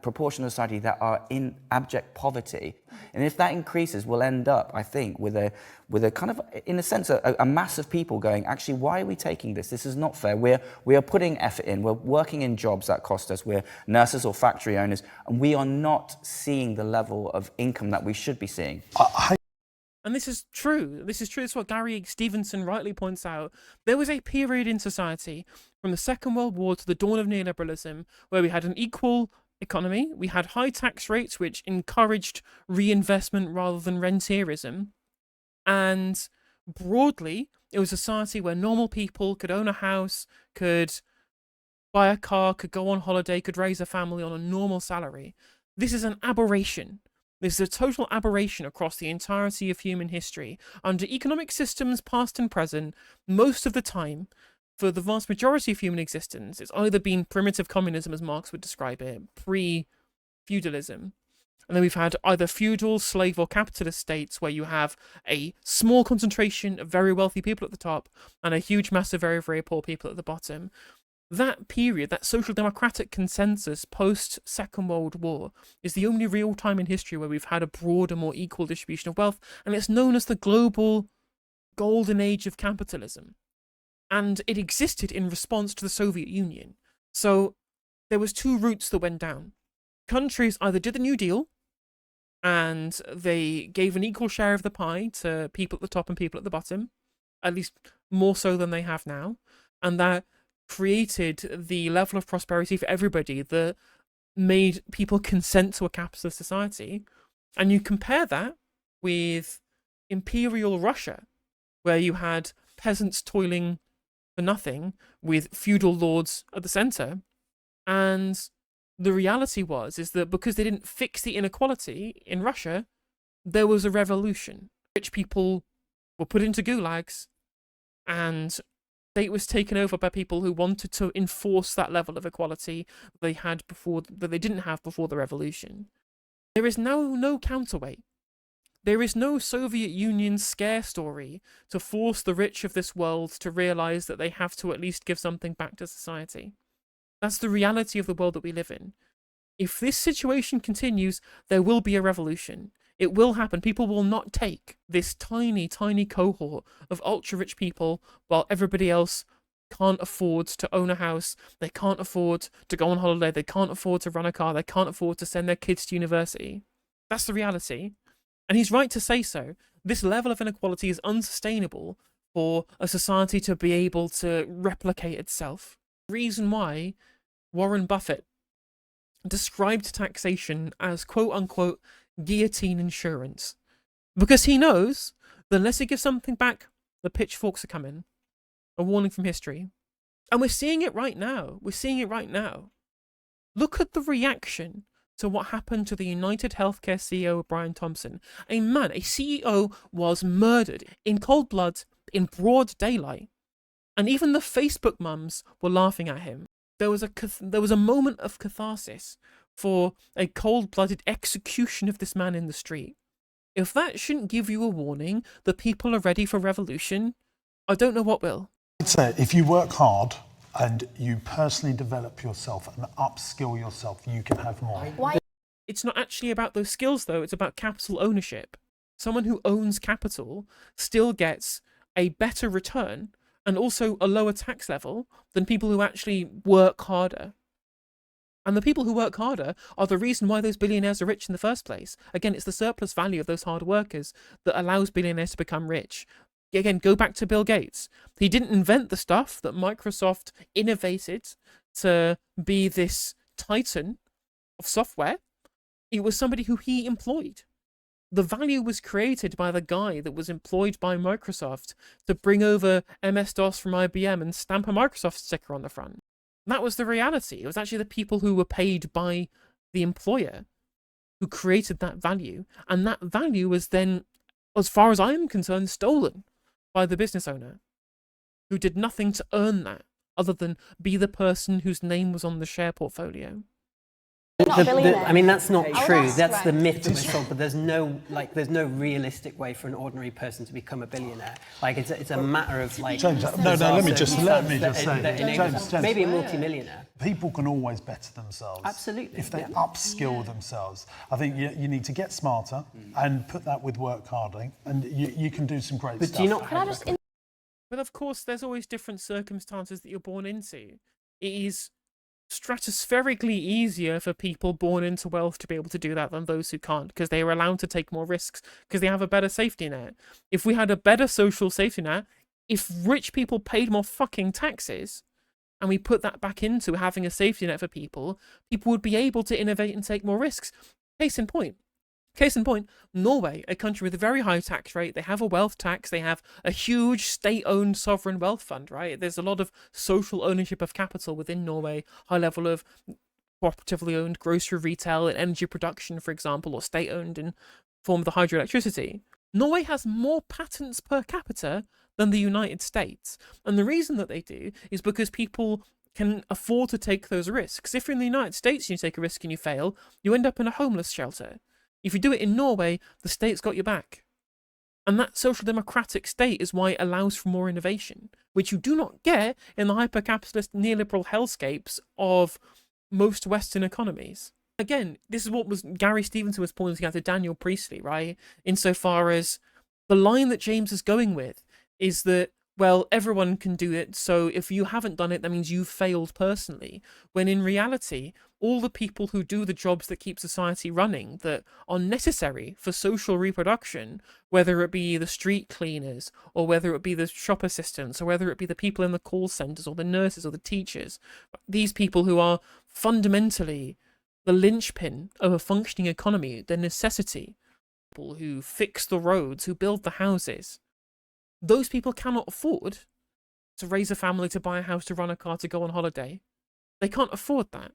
proportion of society that are in abject poverty. And if that increases, we'll end up, I think, with a kind of, in a sense, a mass of people going, actually, why are we taking this? This is not fair. We are putting effort in. We're working in jobs that cost us. We're nurses or factory owners, and we are not seeing the level of income that we should be seeing. And this is true. This is true. It's what Gary Stevenson rightly points out. There was a period in society from the Second World War to the dawn of neoliberalism where we had an equal economy. We had high tax rates, which encouraged reinvestment rather than rentierism. And broadly, it was a society where normal people could own a house, could buy a car, could go on holiday, could raise a family on a normal salary. This is an aberration. This is a total aberration across the entirety of human history. Under economic systems, past and present, most of the time, for the vast majority of human existence, it's either been primitive communism, as Marx would describe it, pre-feudalism. And then we've had either feudal, slave, or capitalist states where you have a small concentration of very wealthy people at the top and a huge mass of very, very poor people at the bottom. That period, that social democratic consensus post-Second World War, is the only real time in history where we've had a broader, more equal distribution of wealth, and it's known as the global golden age of capitalism. And it existed in response to the Soviet Union. So there was two routes that went down. Countries either did the New Deal, and they gave an equal share of the pie to people at the top and people at the bottom, at least more so than they have now, and that created the level of prosperity for everybody that made people consent to a capitalist society. And you compare that with Imperial Russia, where you had peasants toiling for nothing with feudal lords at the center. And the reality is that because they didn't fix the inequality in Russia, there was a revolution. Rich people were put into gulags, and state was taken over by people who wanted to enforce that level of equality they had before, that they didn't have before the revolution. There is now no counterweight. There is no Soviet Union scare story to force the rich of this world to realize that they have to at least give something back to society. That's the reality of the world that we live in. If this situation continues, there will be a revolution. It will happen. People will not take this tiny, tiny cohort of ultra-rich people while everybody else can't afford to own a house, they can't afford to go on holiday, they can't afford to run a car, they can't afford to send their kids to university. That's the reality. And he's right to say so. This level of inequality is unsustainable for a society to be able to replicate itself. The reason why Warren Buffett described taxation as quote-unquote guillotine insurance. Because he knows that unless he gives something back, the pitchforks are coming. A warning from history. And we're seeing it right now. We're seeing it right now. Look at the reaction to what happened to the United Healthcare CEO, Brian Thompson. A CEO was murdered in cold blood, in broad daylight. And even the Facebook mums were laughing at him. There was a moment of catharsis for a cold-blooded execution of this man in the street. If that shouldn't give you a warning that people are ready for revolution, I don't know what will. I'd say if you work hard and you personally develop yourself and upskill yourself, you can have more. Why? It's not actually about those skills, though. It's about capital ownership. Someone who owns capital still gets a better return and also a lower tax level than people who actually work harder. And the people who work harder are the reason why those billionaires are rich in the first place. Again, it's the surplus value of those hard workers that allows billionaires to become rich. Again, go back to Bill Gates. He didn't invent the stuff that Microsoft innovated to be this titan of software. It was somebody who he employed. The value was created by the guy that was employed by Microsoft to bring over MS-DOS from IBM and stamp a Microsoft sticker on the front. That was the reality. It was actually the people who were paid by the employer who created that value. And that value was then, as far as I am concerned, stolen by the business owner, who did nothing to earn that other than be the person whose name was on the share portfolio. I mean, that's not I would true. ask, That's right. the myth that we're sold, but there's no realistic way for an ordinary person to become a billionaire. Like, it's a matter of, like... James, no, let me just say, James, maybe a multimillionaire. people can always better themselves. Absolutely, If they yeah. upskill themselves. I think you need to get smarter and put that with work harding, and you can do some great But stuff. do you not... Can I just But of course, there's always different circumstances that you're born into. It is stratospherically easier for people born into wealth to be able to do that than those who can't, because they are allowed to take more risks, because they have a better safety net. If we had a better social safety net, if rich people paid more fucking taxes, and we put that back into having a safety net for people, people would be able to innovate and take more risks. Case in point, Norway, a country with a very high tax rate, they have a wealth tax, they have a huge state-owned sovereign wealth fund, right? There's a lot of social ownership of capital within Norway, high level of cooperatively owned grocery retail and energy production, for example, or state-owned in form of the hydroelectricity. Norway has more patents per capita than the United States. And the reason that they do is because people can afford to take those risks. If you're in the United States and you take a risk and you fail, you end up in a homeless shelter. If you do it in Norway, the state's got your back. And that social democratic state is why it allows for more innovation, which you do not get in the hyper-capitalist neoliberal hellscapes of most Western economies. Again, this is what Gary Stevenson was pointing out to Daniel Priestley, right? Insofar as the line that James is going with is that, well, everyone can do it, so if you haven't done it, that means you've failed personally. When in reality, all the people who do the jobs that keep society running, that are necessary for social reproduction, whether it be the street cleaners, or whether it be the shop assistants, or whether it be the people in the call centres, or the nurses, or the teachers, these people who are fundamentally the linchpin of a functioning economy, the necessity, people who fix the roads, who build the houses, those people cannot afford to raise a family, to buy a house, to run a car, to go on holiday. They can't afford that.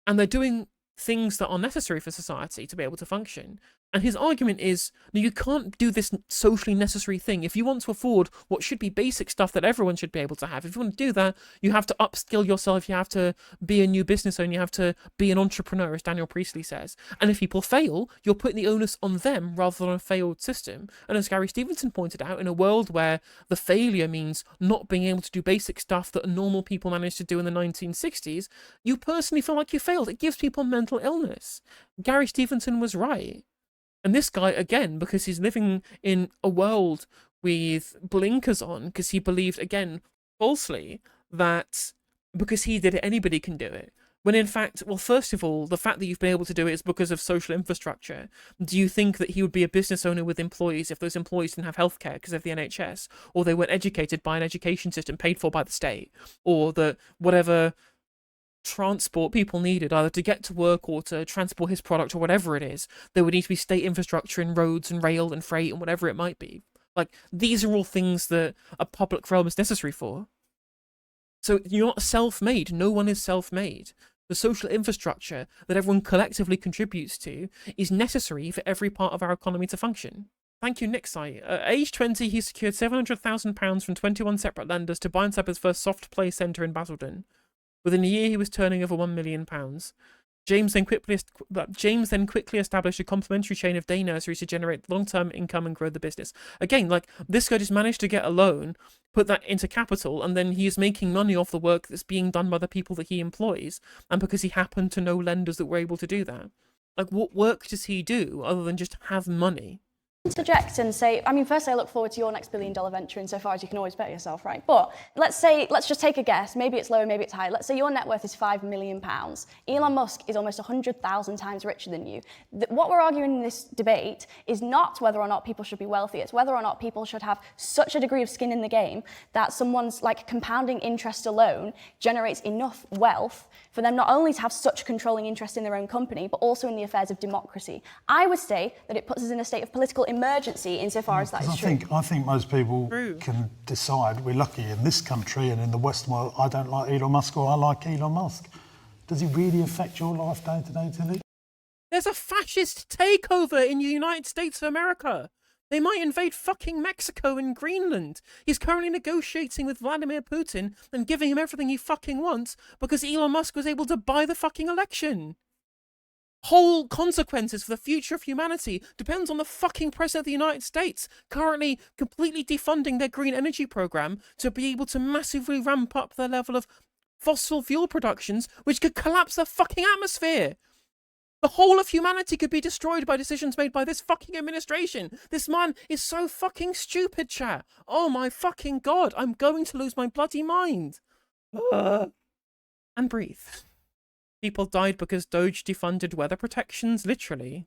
And they're doing things that are necessary for society to be able to function. And his argument is, no, you can't do this socially necessary thing. If you want to afford what should be basic stuff that everyone should be able to have, if you want to do that, you have to upskill yourself, you have to be a new business owner, you have to be an entrepreneur, as Daniel Priestley says. And if people fail, you're putting the onus on them rather than a failed system. And as Gary Stevenson pointed out, in a world where the failure means not being able to do basic stuff that normal people managed to do in the 1960s, you personally feel like you failed. It gives people mental illness. Gary Stevenson was right. And this guy, again, because he's living in a world with blinkers on, because he believed, again, falsely, that because he did it, anybody can do it. When in fact, well, first of all, the fact that you've been able to do it is because of social infrastructure. Do you think that he would be a business owner with employees if those employees didn't have healthcare because of the NHS, or they weren't educated by an education system paid for by the state, or that whatever transport people needed, either to get to work or to transport his product or whatever it is, there would need to be state infrastructure in roads and rail and freight and whatever it might be. Like, these are all things that a public realm is necessary for. So you're not self-made. No one is self-made. The social infrastructure that everyone collectively contributes to is necessary for every part of our economy to function. Thank you, Nick Sai. At age 20, he secured £700,000 from 21 separate lenders to buy and set up his first soft play centre in Basildon. Within a year, he was turning over £1 million. James then quickly established a complementary chain of day nurseries to generate long-term income and grow the business. Again, like, this guy just managed to get a loan, put that into capital, and then he is making money off the work that's being done by the people that he employs, and because he happened to know lenders that were able to do that. Like, what work does he do other than just have money? interject and say, I mean, firstly, I look forward to your next $1 billion venture insofar as you can always bet yourself, right? But let's just take a guess. Maybe it's lower, maybe it's higher. Let's say your net worth is £5 million. Elon Musk is almost 100,000 times richer than you. What we're arguing in this debate is not whether or not people should be wealthy. It's whether or not people should have such a degree of skin in the game that someone's like compounding interest alone generates enough wealth for them not only to have such controlling interest in their own company, but also in the affairs of democracy. I would say that it puts us in a state of political emergency insofar as that is true. I think most people can decide. We're lucky in this country and in the Western world, I don't like Elon Musk or I like Elon Musk. Does he really affect your life day to day, Tilly? There's a fascist takeover in the United States of America. They might invade fucking Mexico and Greenland. He's currently negotiating with Vladimir Putin and giving him everything he fucking wants because Elon Musk was able to buy the fucking election. Whole consequences for the future of humanity depends on the fucking president of the United States currently completely defunding their green energy program to be able to massively ramp up their level of fossil fuel productions, which could collapse the fucking atmosphere. The whole of humanity could be destroyed by decisions made by this fucking administration. This man is so fucking stupid, chat. Oh my fucking god, I'm going to lose my bloody mind. And breathe. People died because Doge defunded weather protections, literally.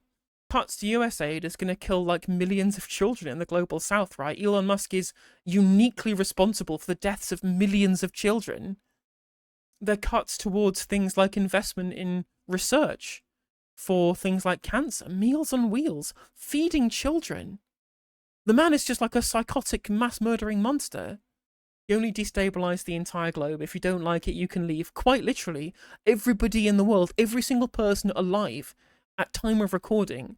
Cuts to US aid is going to kill like millions of children in the global south, right? Elon Musk is uniquely responsible for the deaths of millions of children. They're cuts towards things like investment in research for things like cancer, Meals on Wheels, feeding children. The man is just like a psychotic mass-murdering monster. You only destabilise the entire globe. If you don't like it, you can leave. Quite literally, everybody in the world, every single person alive at time of recording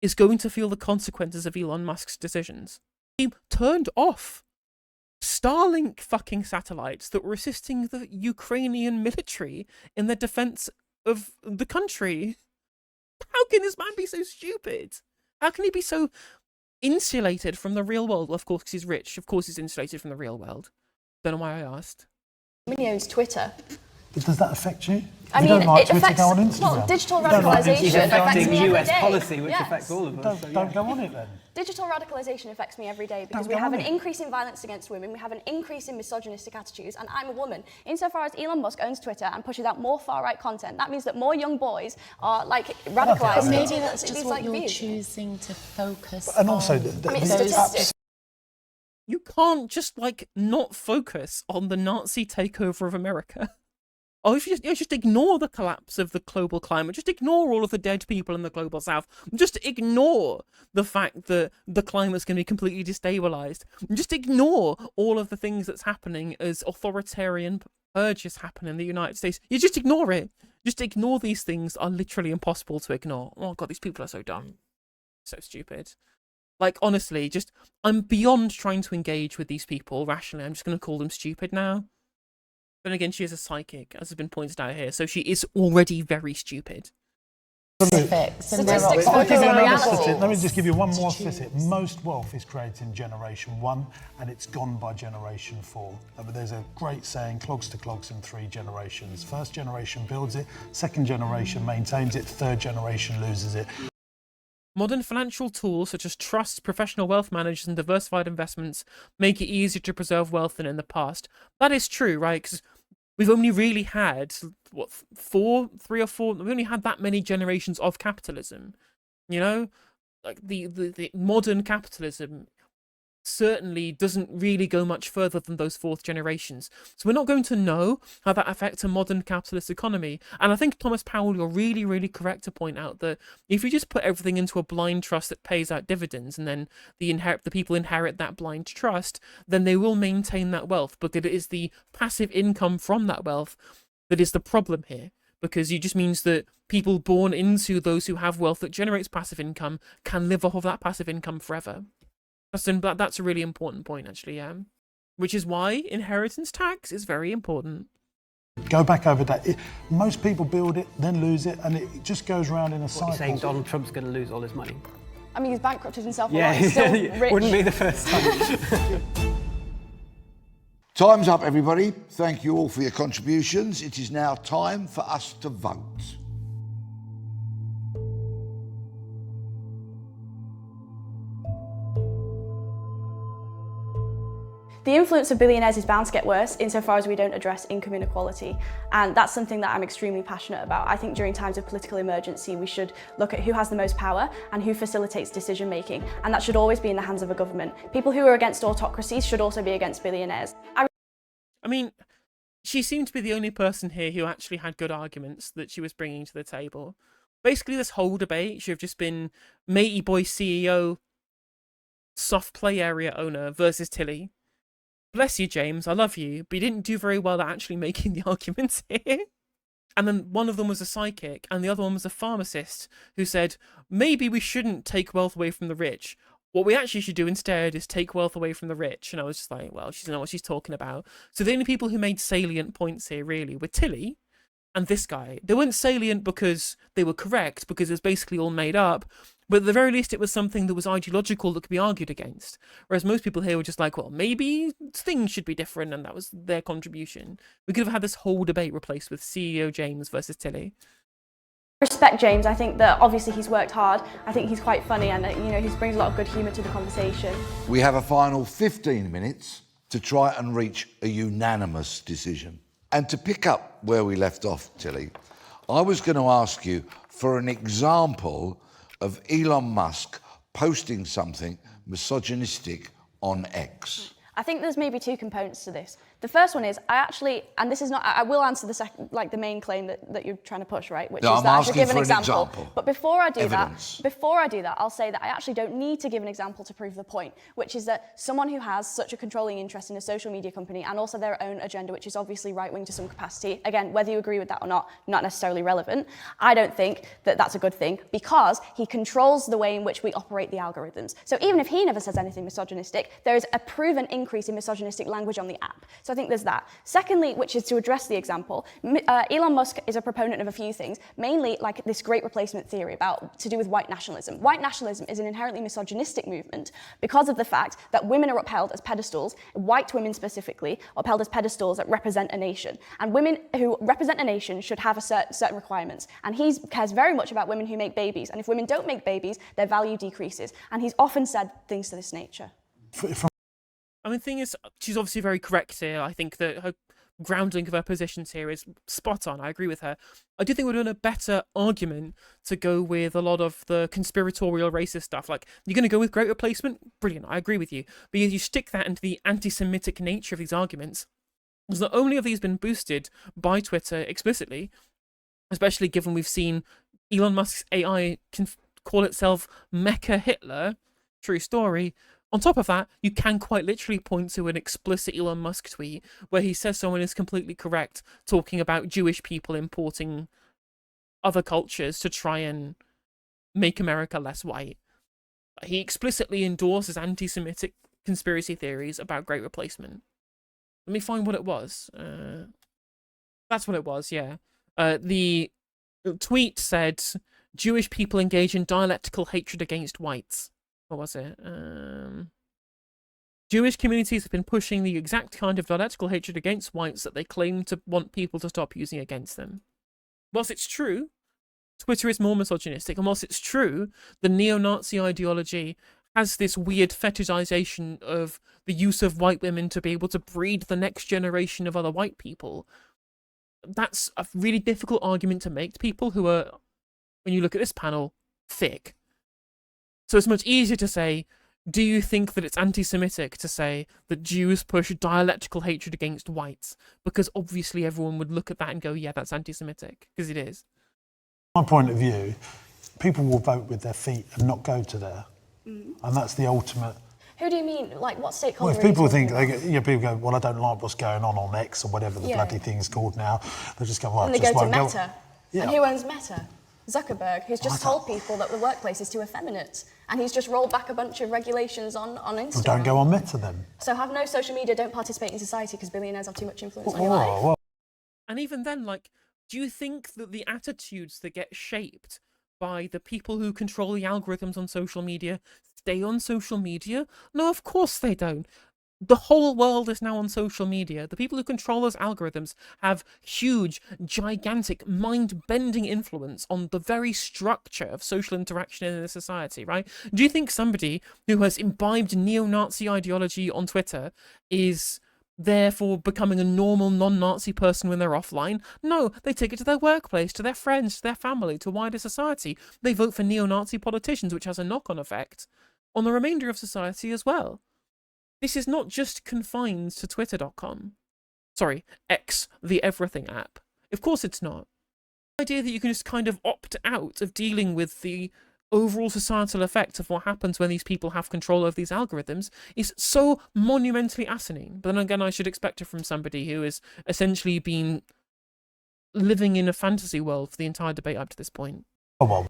is going to feel the consequences of Elon Musk's decisions. He turned off Starlink fucking satellites that were assisting the Ukrainian military in their defense of the country. How can this man be so stupid? How can he be so insulated from the real world? Well, of course, because he's rich. Of course, he's insulated from the real world. Don't know why I asked. He owns Twitter. But does that affect you? I you mean, don't like it Twitter, affects, go on Instagram. well, digital You don't like radicalisation He's affects affecting me every US day. policy, which Yes. affects all of us. Don't go on it then. Digital radicalisation affects me every day because Don't we go have on an it. increase in violence against women, we have an increase in misogynistic attitudes, and I'm a woman. Insofar as Elon Musk owns Twitter and pushes out more far-right content, that means that more young boys are like radicalised. Maybe into that's these, just like, what you're views. choosing to focus on. And also, I mean, it's statistics. You can't just, like, not focus on the Nazi takeover of America. Or if you just ignore the collapse of the global climate, just ignore all of the dead people in the global south, just ignore the fact that the climate's going to be completely destabilized, just ignore all of the things that's happening as authoritarian purges happen in the United States. You just ignore it. Just ignore these things are literally impossible to ignore. Oh god, these people are so dumb. So stupid. Like, honestly, I'm beyond trying to engage with these people rationally. I'm just going to call them stupid now. But again, she is a psychic, as has been pointed out here, so she is already very stupid. Statistics and their Statistics I'll give you another reality. statistic. Let me just give you one more choose. statistic. Most wealth is created in generation 1 and it's gone by generation 4. But there's a great saying, clogs to clogs in 3 generations. First generation builds it, second generation maintains it, third generation loses it. Modern financial tools such as trusts, professional wealth managers, and diversified investments make it easier to preserve wealth than in the past. That is true, right? Because we've only really had, three or four, we've only had that many generations of capitalism. You know? Like, the modern capitalism certainly doesn't really go much further than those fourth generations. So we're not going to know how that affects a modern capitalist economy. And I think, Thomas Powell, you're really, really correct to point out that if you just put everything into a blind trust that pays out dividends and then the people inherit that blind trust, then they will maintain that wealth, because it is the passive income from that wealth that is the problem here. Because it just means that people born into those who have wealth that generates passive income can live off of that passive income forever. That's a really important point, actually, yeah. Which is why inheritance tax is very important. Go back over that. Most people build it, then lose it, and it just goes round in a What, cycle. you're saying Donald Trump's going to lose all his money? I mean, he's bankrupted himself a lot. Yeah, He's still rich. wouldn't be the first time. Time's up, everybody. Thank you all for your contributions. It is now time for us to vote. The influence of billionaires is bound to get worse insofar as we don't address income inequality. And that's something that I'm extremely passionate about. I think during times of political emergency, we should look at who has the most power and who facilitates decision making. And that should always be in the hands of a government. People who are against autocracies should also be against billionaires. I mean, she seemed to be the only person here who actually had good arguments that she was bringing to the table. Basically, this whole debate should have just been Matey Boy CEO, soft play area owner versus Tilly. Bless you, James, I love you, but you didn't do very well at actually making the arguments here. And then one of them was a psychic, and the other one was a pharmacist, who said, maybe we shouldn't take wealth away from the rich. What we actually should do instead is take wealth away from the rich. And I was just like, well, she doesn't know what she's talking about. So the only people who made salient points here, really, were Tilly and this guy. They weren't salient because they were correct, because it was basically all made up, but at the very least it was something that was ideological that could be argued against. Whereas most people here were just like, well, maybe things should be different, and that was their contribution. We could have had this whole debate replaced with CEO James versus Tilly. Respect James. I think that obviously he's worked hard. I think he's quite funny, and he brings a lot of good humour to the conversation. We have a final 15 minutes to try and reach a unanimous decision. And to pick up where we left off, Tilly, I was going to ask you for an example of Elon Musk posting something misogynistic on X. I think there's maybe two components to this. The first one is, and this is not, I will answer the second, like the main claim that you're trying to push, right? Which is that I should give an example. But before I do that, I'll say that I actually don't need to give an example to prove the point, which is that someone who has such a controlling interest in a social media company and also their own agenda, which is obviously right-wing to some capacity, again, whether you agree with that or not necessarily relevant, I don't think that that's a good thing, because he controls the way in which we operate the algorithms. So even if he never says anything misogynistic, there is a proven increase in misogynistic language on the app. So I think there's that. Secondly, which is to address the example, Elon Musk is a proponent of a few things, mainly like this great replacement theory to do with white nationalism. White nationalism is an inherently misogynistic movement because of the fact that women are upheld as pedestals, white women specifically, upheld as pedestals that represent a nation. And women who represent a nation should have certain requirements. And he cares very much about women who make babies. And if women don't make babies, their value decreases. And he's often said things to this nature. I mean, the thing is, she's obviously very correct here. I think that her grounding of her positions here is spot on. I agree with her. I do think we're doing a better argument to go with a lot of the conspiratorial racist stuff. Like, you're going to go with great replacement? Brilliant, I agree with you. But you stick that into the anti-Semitic nature of these arguments. Because not only have these been boosted by Twitter explicitly, especially given we've seen Elon Musk's AI can call itself Mecha Hitler, true story. On top of that, you can quite literally point to an explicit Elon Musk tweet where he says someone is completely correct, talking about Jewish people importing other cultures to try and make America less white. He explicitly endorses anti-Semitic conspiracy theories about Great Replacement. Let me find what it was. That's what it was, yeah. The tweet said, Jewish people engage in dialectical hatred against whites. What was it? Jewish communities have been pushing the exact kind of dialectical hatred against whites that they claim to want people to stop using against them. Whilst it's true, Twitter is more misogynistic, and whilst it's true, the neo-Nazi ideology has this weird fetishization of the use of white women to be able to breed the next generation of other white people. That's a really difficult argument to make to people who are, when you look at this panel, thick. So it's much easier to say, do you think that it's anti-Semitic to say that Jews push dialectical hatred against whites? Because obviously everyone would look at that and go, yeah, that's anti-Semitic, because it is. My point of view, people will vote with their feet and not go to there. And that's the ultimate. Who do you mean? Like, what stakeholder? Well, if people think, people go, well, I don't like what's going on X or whatever the bloody thing's called now, they'll just go, well, and they just go to won't Meta. Yeah. And who owns Meta? Zuckerberg, who's just told people that the workplace is too effeminate. And he's just rolled back a bunch of regulations on Instagram. Well, don't go on Meta then. So have no social media, don't participate in society because billionaires have too much influence on your life. Well. And even then, like, do you think that the attitudes that get shaped by the people who control the algorithms on social media stay on social media? No, of course they don't. The whole world is now on social media. The people who control those algorithms have huge, gigantic, mind-bending influence on the very structure of social interaction in a society, right? Do you think somebody who has imbibed neo-Nazi ideology on Twitter is therefore becoming a normal non-Nazi person when they're offline? No, they take it to their workplace, to their friends, to their family, to wider society. They vote for neo-Nazi politicians, which has a knock-on effect on the remainder of society as well. This is not just confined to twitter.com. Sorry, X, the everything app. Of course it's not. The idea that you can just kind of opt out of dealing with the overall societal effect of what happens when these people have control over these algorithms is so monumentally asinine. But then again, I should expect it from somebody who has essentially been living in a fantasy world for the entire debate up to this point. Well,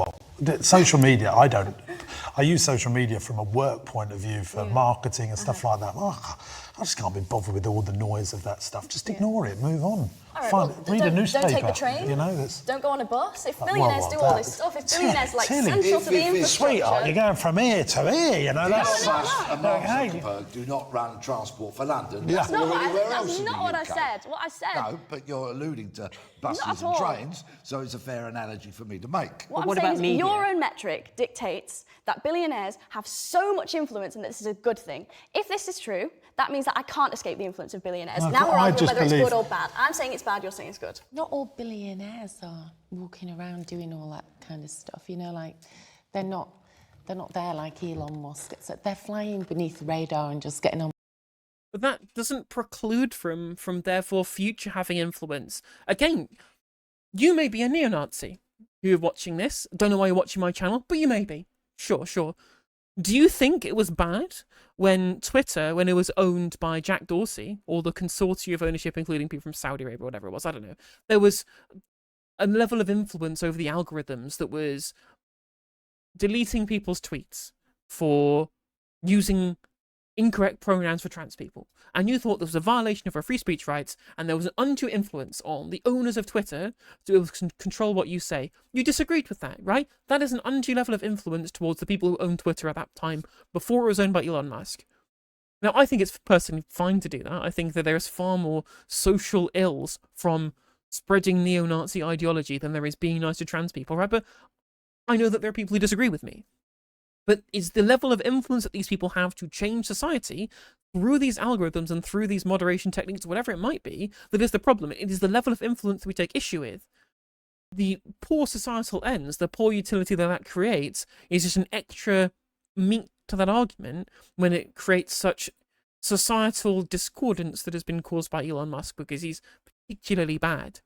social media, I use social media from a work point of view for marketing and stuff like that. Oh, I just can't be bothered with all the noise of that stuff. Just ignore it, move on. All right, Fine, read a newspaper. Don't take the train. You know, that's, don't go on a bus. If billionaires do all this stuff, if billionaires like Tilly, central to the infrastructure... Sweetheart, you're going from here to here, you know, that's... Elon Musk and Mark Zuckerberg do not run transport for London. Yeah. That's not anywhere else That's in the not what I UK. said. What I said... No, but you're alluding to Not buses at and all. trains, so it's a fair analogy for me to make. What what I'm saying about is media? your own metric dictates that billionaires have so much influence and that this is a good thing. If this is true, that means that I can't escape the influence of billionaires. No, now we're I arguing just whether it's believe- good or bad. I'm saying it's bad, you're saying it's good. Not all billionaires are walking around doing all that kind of stuff. You know, like they're not there like Elon Musk. They're flying beneath the radar and just getting on. But that doesn't preclude from therefore future having influence. Again, you may be a neo-Nazi who are watching this. Don't know why you're watching my channel, but you may be. Sure. Do you think it was bad when Twitter, when it was owned by Jack Dorsey, or the consortium of ownership, including people from Saudi Arabia or whatever it was, I don't know, there was a level of influence over the algorithms that was deleting people's tweets for using incorrect pronouns for trans people, and you thought there was a violation of our free speech rights, and there was an undue influence on the owners of Twitter to control what you say. You disagreed with that, right? That is an undue level of influence towards the people who owned Twitter at that time, before it was owned by Elon Musk. Now, I think it's personally fine to do that. I think that there's far more social ills from spreading neo-Nazi ideology than there is being nice to trans people, right? But I know that there are people who disagree with me. But it's the level of influence that these people have to change society through these algorithms and through these moderation techniques, whatever it might be, that is the problem. It is the level of influence that we take issue with. The poor societal ends, the poor utility that creates, is just an extra meat to that argument when it creates such societal discordance that has been caused by Elon Musk because he's particularly bad.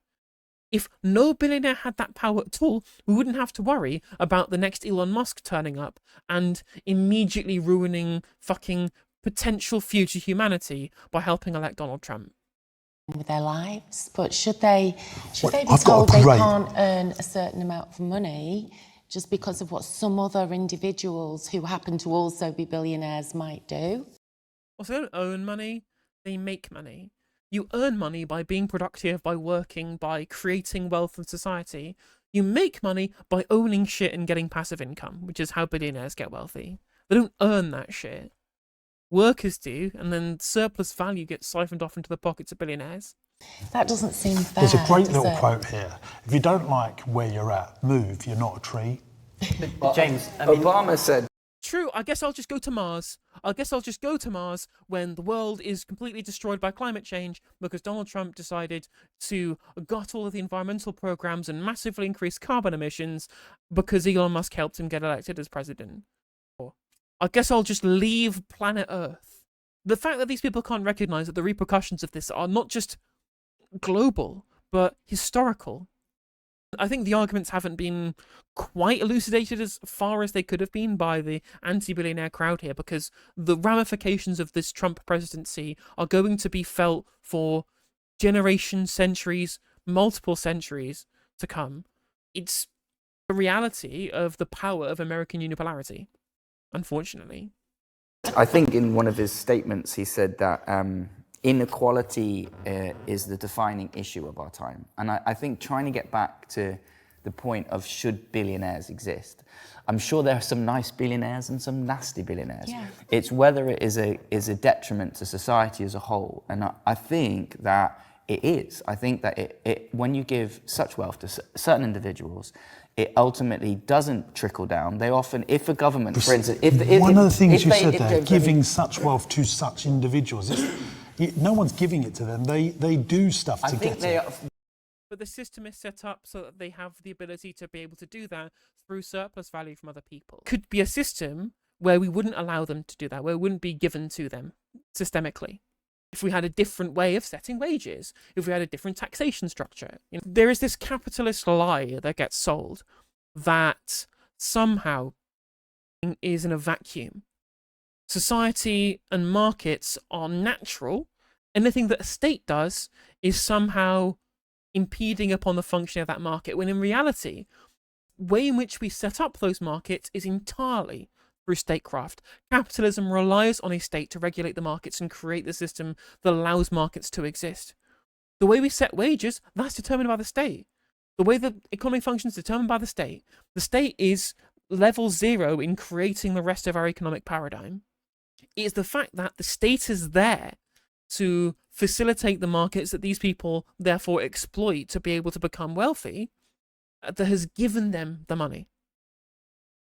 If no billionaire had that power at all, we wouldn't have to worry about the next Elon Musk turning up and immediately ruining fucking potential future humanity by helping elect Donald Trump. With their lives, but should they be I've got a told they great- can't earn a certain amount of money just because of what some other individuals who happen to also be billionaires might do? Also, they don't own money, they make money. You earn money by being productive, by working, by creating wealth in society. You make money by owning shit and getting passive income, which is how billionaires get wealthy. They don't earn that shit. Workers do, and then surplus value gets siphoned off into the pockets of billionaires. That doesn't seem fair. There's a great does little it? quote here. If you don't like where you're at, move, you're not a tree. James, I mean, Obama said, True, I guess I'll just go to Mars. I guess I'll just go to Mars when the world is completely destroyed by climate change because Donald Trump decided to gut all of the environmental programs and massively increase carbon emissions because Elon Musk helped him get elected as president. Or, I guess I'll just leave planet Earth. The fact that these people can't recognize that the repercussions of this are not just global, but historical. I think the arguments haven't been quite elucidated as far as they could have been by the anti-billionaire crowd here, because the ramifications of this Trump presidency are going to be felt for generations, centuries, multiple centuries to come. It's the reality of the power of American unipolarity, unfortunately. I think in one of his statements he said that inequality is the defining issue of our time. And I think trying to get back to the point of should billionaires exist. I'm sure there are some nice billionaires and some nasty billionaires. Yeah. It's whether it is a detriment to society as a whole. And I think that it is. I think that when you give such wealth to certain individuals, it ultimately doesn't trickle down. They often, if a government, for instance, one of the things you said there, giving such wealth to such individuals, no one's giving it to them. They do stuff to get it. But the system is set up so that they have the ability to be able to do that through surplus value from other people. Could be a system where we wouldn't allow them to do that, where it wouldn't be given to them systemically. If we had a different way of setting wages, if we had a different taxation structure. You know, there is this capitalist lie that gets sold that somehow is in a vacuum. Society and markets are natural. Anything that a state does is somehow impeding upon the functioning of that market, when in reality, the way in which we set up those markets is entirely through statecraft. Capitalism relies on a state to regulate the markets and create the system that allows markets to exist. The way we set wages, that's determined by the state. The way the economy functions is determined by the state. The state is level zero in creating the rest of our economic paradigm. It is the fact that the state is there to facilitate the markets that these people therefore exploit to be able to become wealthy that has given them the money.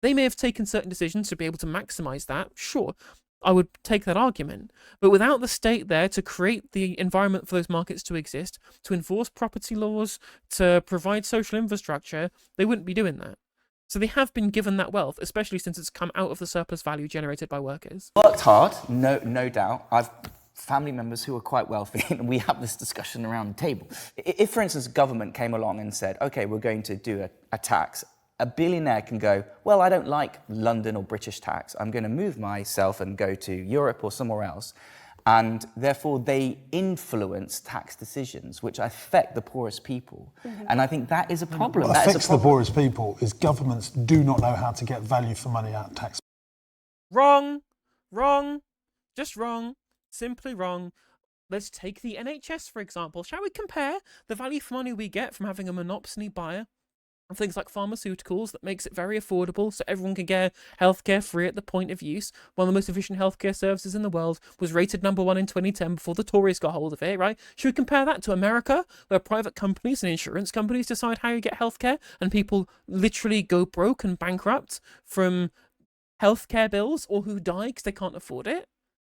They may have taken certain decisions to be able to maximize that. Sure, I would take that argument. But without the state there to create the environment for those markets to exist, to enforce property laws, to provide social infrastructure, they wouldn't be doing that. So they have been given that wealth, especially since it's come out of the surplus value generated by workers. Worked hard, no doubt. I've family members who are quite wealthy, and we have this discussion around the table. If, for instance, government came along and said, okay, we're going to do a tax, a billionaire can go, well, I don't like London or British tax. I'm going to move myself and go to Europe or somewhere else. And therefore, they influence tax decisions, which affect the poorest people. Mm-hmm. And I think that is a problem. What affects the poorest people is governments do not know how to get value for money out of tax. Wrong. Just wrong. Simply wrong. Let's take the NHS, for example. Shall we compare the value for money we get from having a monopoly buyer of things like pharmaceuticals that makes it very affordable so everyone can get healthcare free at the point of use? One of the most efficient healthcare services in the world, was rated #1 in 2010 before the Tories got hold of it, right? Should we compare that to America, where private companies and insurance companies decide how you get healthcare and people literally go broke and bankrupt from healthcare bills, or who die because they can't afford it?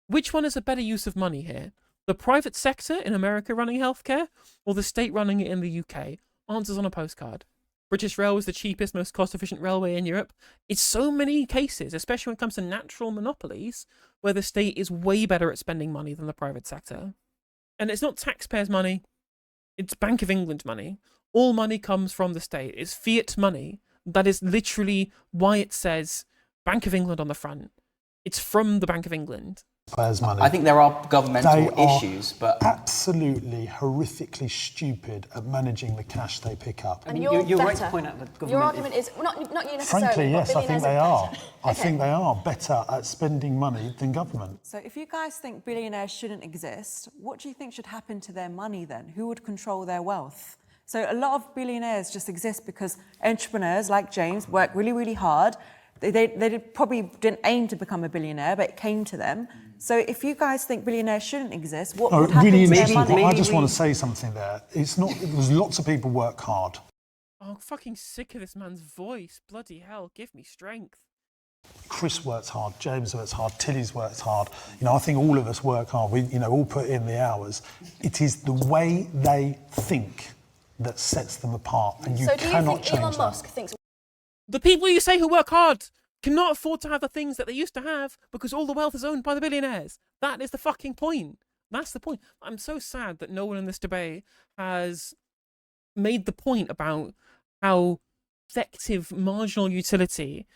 Which one is a better use of money here? The private sector in America running healthcare, or the state running it in the UK? Answers on a postcard. British Rail is the cheapest, most cost-efficient railway in Europe. It's so many cases, especially when it comes to natural monopolies, where the state is way better at spending money than the private sector. And it's not taxpayers' money, it's Bank of England money. All money comes from the state. It's fiat money. That is literally why it says Bank of England on the front. It's from the Bank of England. Money. I think there are governmental issues, but absolutely horrifically stupid at managing the cash they pick up. And you're right to point out that government. Your argument is not you necessarily. Frankly, yes, I think they are. Okay. I think they are better at spending money than government. So if you guys think billionaires shouldn't exist, what do you think should happen to their money then? Who would control their wealth? So a lot of billionaires just exist because entrepreneurs like James work really, really hard. They probably didn't aim to become a billionaire, but it came to them. So if you guys think billionaires shouldn't exist, what would happen to their money? I just want to say something there. It's not. There's lots of people work hard. Oh, I'm fucking sick of this man's voice. Bloody hell, give me strength. Chris works hard, James works hard, Tilly's works hard. You know, I think all of us work hard. We, all put in the hours. It is the way they think that sets them apart, and you cannot change that. So do you think Elon Musk thinks? The people you say who work hard cannot afford to have the things that they used to have because all the wealth is owned by the billionaires. That is the fucking point. That's the point. I'm so sad that no one in this debate has made the point about how effective marginal utility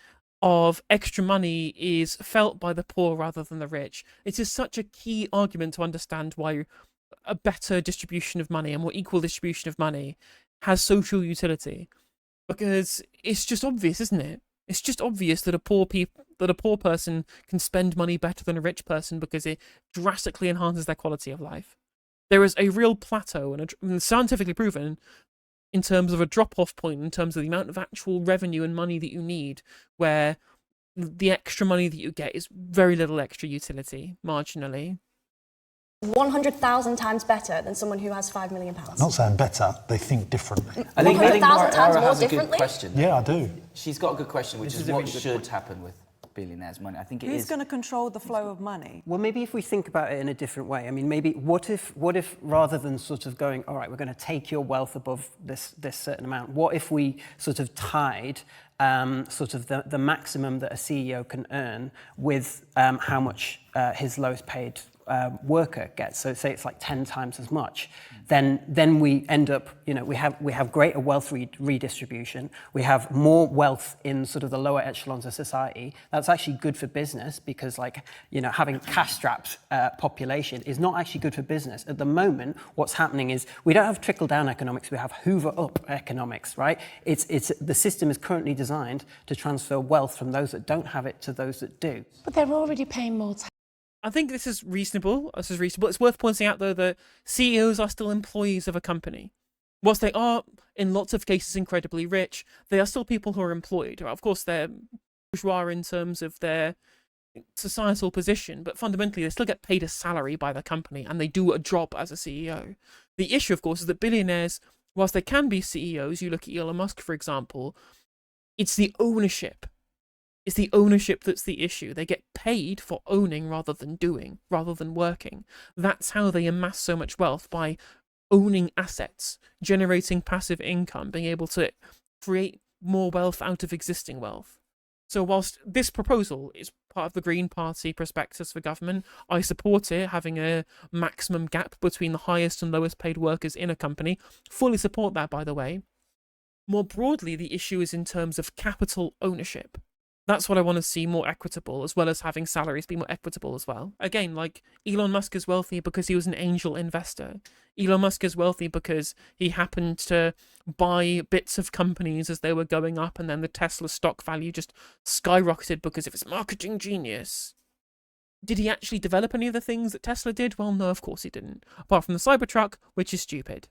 of extra money is felt by the poor rather than the rich. It is such a key argument to understand why a better distribution of money, a more equal distribution of money, has social utility. Because it's just obvious, isn't it? It's just obvious that a poor person can spend money better than a rich person because it drastically enhances their quality of life. There is a real plateau, and scientifically proven, in terms of a drop-off point, in terms of the amount of actual revenue and money that you need, where the extra money that you get is very little extra utility, marginally. 100,000 times better than someone who has £5 million. I'm not saying better, they think differently. I think 100,000 times Mara more has a good differently? question. Yeah, I do. She's got a good question, which This is is a what really good should point. happen with billionaires' money. I think it Who's is. going to control the flow of money? Well, maybe if we think about it in a different way, I mean, maybe what if rather than sort of going, all right, we're going to take your wealth above this certain amount, what if we sort of tied sort of the maximum that a CEO can earn with how much his lowest paid worker gets? So say it's like 10 times as much. Then we end up, you know, we have greater wealth redistribution. We have more wealth in sort of the lower echelons of society. That's actually good for business because, like, you know, having cash-strapped population is not actually good for business. At the moment, what's happening is we don't have trickle-down economics. We have Hoover-up economics, right? It's the system is currently designed to transfer wealth from those that don't have it to those that do. But they're already paying more tax. I think this is reasonable. It's worth pointing out, though, that CEOs are still employees of a company. Whilst they are, in lots of cases, incredibly rich, they are still people who are employed. Of course, they're bourgeois in terms of their societal position, but fundamentally, they still get paid a salary by the company, and they do a job as a CEO. The issue, of course, is that billionaires, whilst they can be CEOs, you look at Elon Musk, for example, it's the ownership. It's the ownership that's the issue. They get paid for owning rather than doing, rather than working. That's how they amass so much wealth, by owning assets, generating passive income, being able to create more wealth out of existing wealth. So whilst this proposal is part of the Green Party prospectus for government, I support it, having a maximum gap between the highest and lowest paid workers in a company. Fully support that, by the way. More broadly, the issue is in terms of capital ownership. That's what I want to see more equitable, as well as having salaries be more equitable as well. Again, like, Elon Musk is wealthy because he was an angel investor. Elon Musk is wealthy because he happened to buy bits of companies as they were going up, and then the Tesla stock value just skyrocketed because of his marketing genius. Did he actually develop any of the things that Tesla did? Well, no, of course he didn't. Apart from the Cybertruck, which is stupid.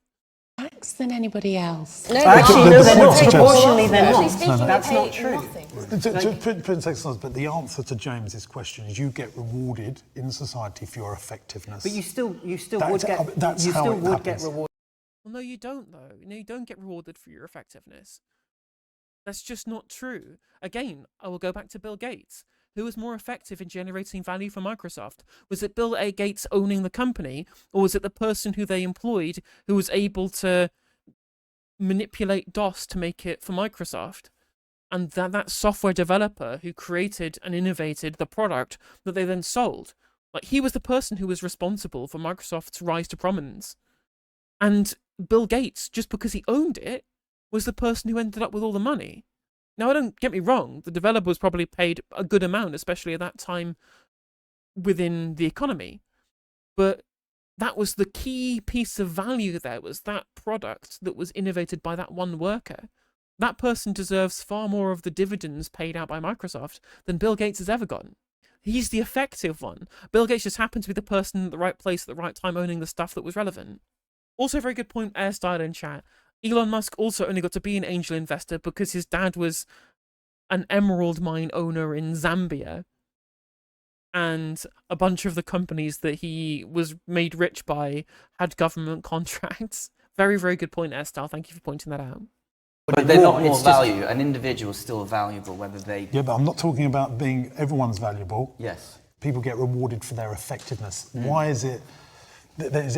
Tax than anybody else. No, Actually, no, they're not. Proportionally, they're Actually not. speaking, That's they not pay true. nothing. Prince Excellence, but the answer to James's question is you get rewarded in society for your effectiveness. But you still That's- would get that's you how still it would get happens. rewarded. Well, no, you don't, though. No, you don't get rewarded for your effectiveness. That's just not true. Again, I will go back to Bill Gates. Who was more effective in generating value for Microsoft? Was it Bill A. Gates owning the company, or was it the person who they employed who was able to manipulate DOS to make it for Microsoft? And that software developer who created and innovated the product that they then sold. Like, he was the person who was responsible for Microsoft's rise to prominence. And Bill Gates, just because he owned it, was the person who ended up with all the money. Now, don't get me wrong, the developer was probably paid a good amount, especially at that time within the economy. But that was the key piece of value there, was that product that was innovated by that one worker. That person deserves far more of the dividends paid out by Microsoft than Bill Gates has ever gotten. He's the effective one. Bill Gates just happened to be the person at the right place at the right time owning the stuff that was relevant. Also, a very good point, Airstyle in chat. Elon Musk also only got to be an angel investor because his dad was an emerald mine owner in Zambia. And a bunch of the companies that he was made rich by had government contracts. Very, very good point, Airstyle. Thank you for pointing that out. But they're not more value. An individual is still valuable, whether they... Yeah, but I'm not talking about being everyone's valuable. Yes. People get rewarded for their effectiveness. Why is it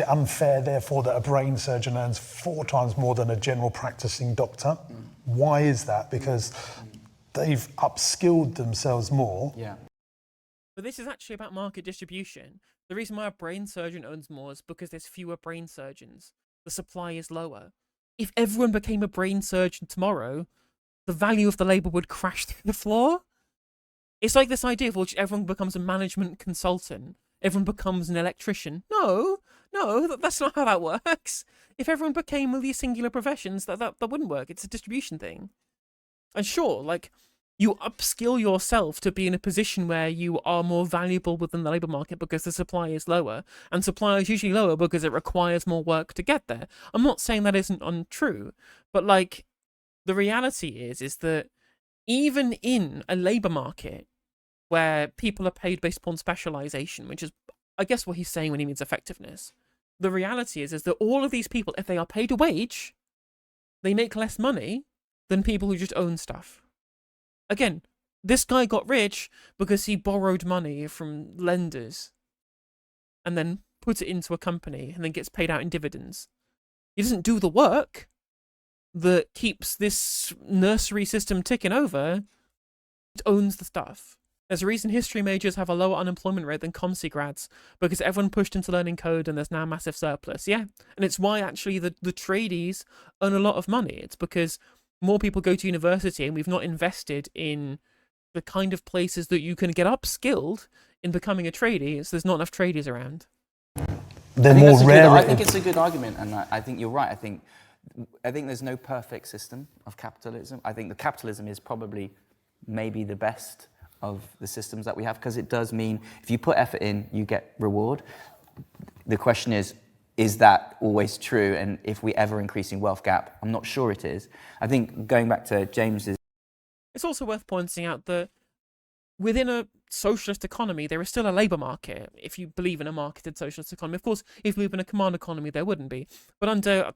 unfair, therefore, that a brain surgeon earns 4 times more than a general practicing doctor? Why is that? Because they've upskilled themselves more. Yeah. But this is actually about market distribution. The reason why a brain surgeon owns more is because there's fewer brain surgeons. The supply is lower. If everyone became a brain surgeon tomorrow, the value of the labour would crash through the floor. It's like this idea of which everyone becomes a management consultant. Everyone becomes an electrician. No, that's not how that works. If everyone became all these singular professions, that wouldn't work. It's a distribution thing. And sure, like, You upskill yourself to be in a position where you are more valuable within the labour market because the supply is lower, and supply is usually lower because it requires more work to get there. I'm not saying that isn't untrue, but like the reality is that even in a labour market where people are paid based upon specialisation, which is, I guess, what he's saying when he means effectiveness, the reality is that all of these people, if they are paid a wage, they make less money than people who just own stuff. Again, this guy got rich because he borrowed money from lenders and then put it into a company and then gets paid out in dividends. He doesn't do the work that keeps this nursery system ticking over. It owns the stuff. There's a reason history majors have a lower unemployment rate than ComC grads, because everyone pushed into learning code and there's now a massive surplus. Yeah, and it's why actually the tradies earn a lot of money. It's because more people go to university and we've not invested in the kind of places that you can get upskilled in becoming a tradie, so there's not enough tradies around. They're more rare. I think it's a good argument, and I think you're right. I think there's no perfect system of capitalism. I think the capitalism is probably maybe the best of the systems that we have, because it does mean if you put effort in, you get reward. The question is that always true? And if we ever increasing wealth gap, I'm not sure it is. I think going back to James's... It's also worth pointing out that within a socialist economy, there is still a labour market, if you believe in a marketed socialist economy. Of course, if you believe in a command economy, there wouldn't be. But under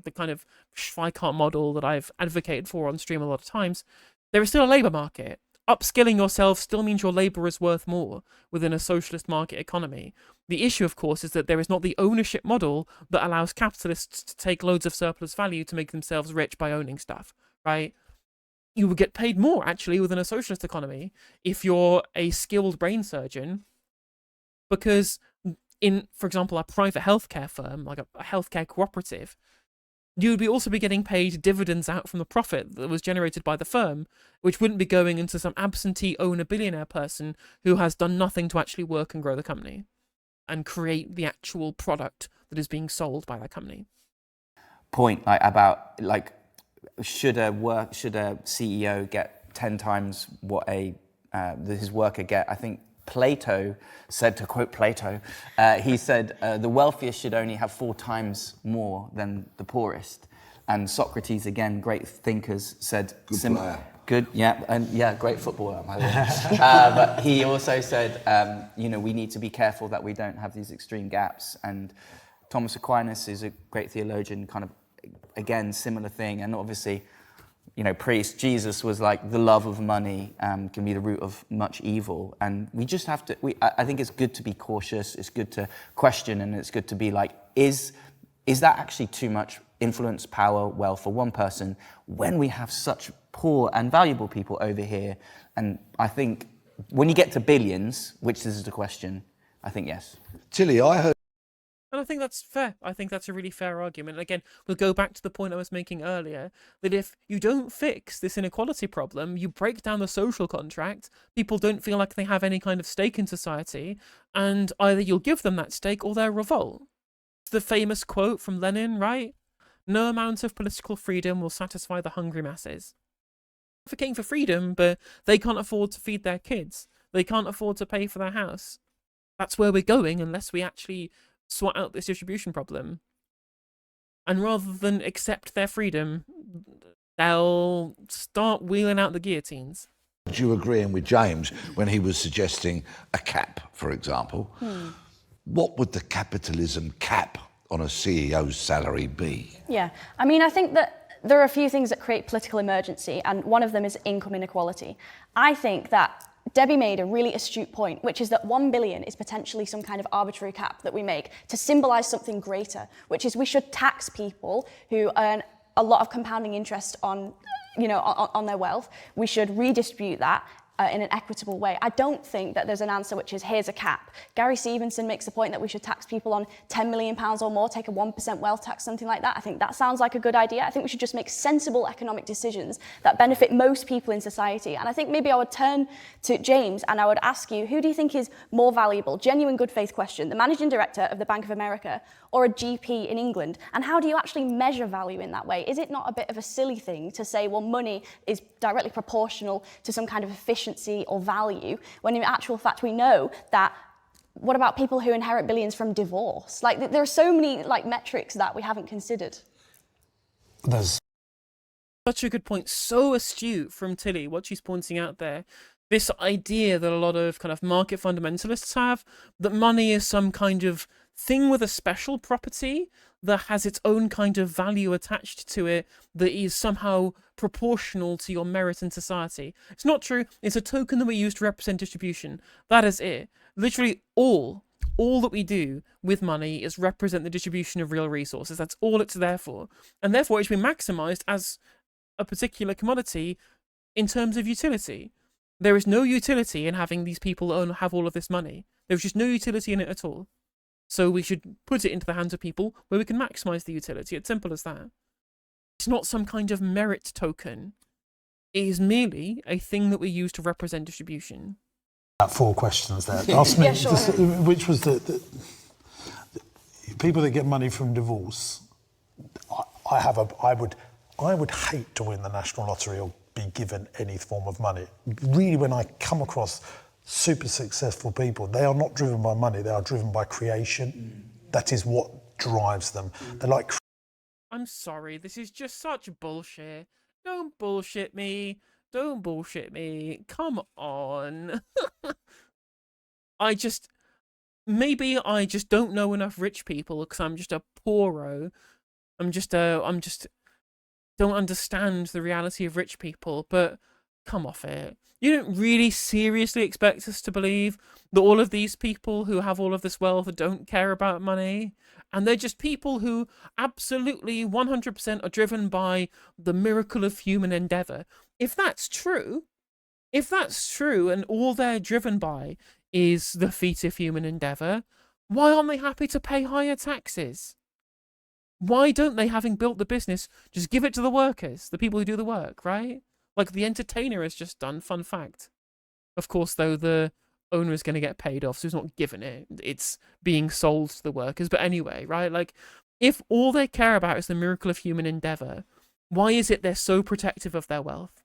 the kind of Schweikart model that I've advocated for on stream a lot of times, there is still a labour market. Upskilling yourself still means your labour is worth more within a socialist market economy. The issue, of course, is that there is not the ownership model that allows capitalists to take loads of surplus value to make themselves rich by owning stuff, right? You would get paid more, actually, within a socialist economy if you're a skilled brain surgeon, because in, for example, a private healthcare firm, like a healthcare cooperative, you would also be getting paid dividends out from the profit that was generated by the firm, which wouldn't be going into some absentee owner billionaire person who has done nothing to actually work and grow the company and create the actual product that is being sold by that company. Point about should a CEO get 10 times what his worker get? I think Plato said, to quote Plato, he said, the wealthiest should only have 4 times more than the poorest. And Socrates, again, great thinkers, said... Good player. Good, yeah, and yeah, great footballer, by the way. But he also said, we need to be careful that we don't have these extreme gaps. And Thomas Aquinas is a great theologian, kind of, again, similar thing. And obviously, priest, Jesus was like, the love of money can be the root of much evil. And we just have to, I think it's good to be cautious, it's good to question, and it's good to be like, is that actually too much influence, power, wealth for one person when we have such poor and valuable people over here? And I think when you get to billions, which this is the question, I think yes. Tilly, I heard... And I think that's fair. I think that's a really fair argument. And again, we'll go back to the point I was making earlier, that if you don't fix this inequality problem, you break down the social contract, people don't feel like they have any kind of stake in society, and either you'll give them that stake or they'll revolt. It's the famous quote from Lenin, right? No amount of political freedom will satisfy the hungry masses. Advocating for freedom, but they can't afford to feed their kids. They can't afford to pay for their house. That's where we're going unless we actually sort out this distribution problem. And rather than accept their freedom, they'll start wheeling out the guillotines. Do you agreeing with James when he was suggesting a cap, for example? What would the capitalism cap on a CEO's salary be? Yeah, I mean, I think that there are a few things that create political emergency, and one of them is income inequality. I think that Debbie made a really astute point, which is that 1 billion is potentially some kind of arbitrary cap that we make to symbolize something greater, which is we should tax people who earn a lot of compounding interest on their wealth. We should redistribute that in an equitable way. I don't think that there's an answer which is here's a cap. Gary Stevenson makes the point that we should tax people on £10 million or more, take a 1% wealth tax, something like that. I think that sounds like a good idea. I think we should just make sensible economic decisions that benefit most people in society. And I think maybe I would turn to James and I would ask you, who do you think is more valuable? Genuine good faith question. The managing director of the Bank of America or a GP in England? And how do you actually measure value in that way? Is it not a bit of a silly thing to say, well, money is directly proportional to some kind of efficiency or value, when in actual fact we know that, what about people who inherit billions from divorce? Like, there are so many metrics that we haven't considered. There's Such a good point. So astute from Tilly, what she's pointing out there. This idea that a lot of kind of market fundamentalists have, that money is some kind of thing with a special property that has its own kind of value attached to it that is somehow proportional to your merit in society. It's not true. It's a token that we use to represent distribution. That is it. Literally all that we do with money is represent the distribution of real resources. That's all it's there for. And therefore it should be maximized as a particular commodity in terms of utility. There is no utility in having these people have all of this money. There's just no utility in it at all. So we should put it into the hands of people where we can maximize the utility. It's simple as that. It's not some kind of merit token. It is merely a thing that we use to represent distribution. 4 questions there. Ask me, Yeah, sure. which was the people that get money from divorce. I would hate to win the National Lottery or be given any form of money. Really, when I come across super successful people, they are not driven by money, they are driven by creation. That is what drives them. They're like... I'm sorry, this is just such bullshit. Don't bullshit me. Don't bullshit me. Come on. Maybe I just don't know enough rich people because I'm just a pooro. I'm just don't understand the reality of rich people, but come off it. You don't really seriously expect us to believe that all of these people who have all of this wealth don't care about money, and they're just people who absolutely 100% are driven by the miracle of human endeavor. If that's true, and all they're driven by is the feat of human endeavor, why aren't they happy to pay higher taxes? Why don't they, having built the business, just give it to the workers, the people who do the work, right? Like the entertainer has just done, fun fact. Of course, though, the owner is going to get paid off, so he's not given it. It's being sold to the workers. But anyway, right? Like, if all they care about is the miracle of human endeavor, why is it they're so protective of their wealth?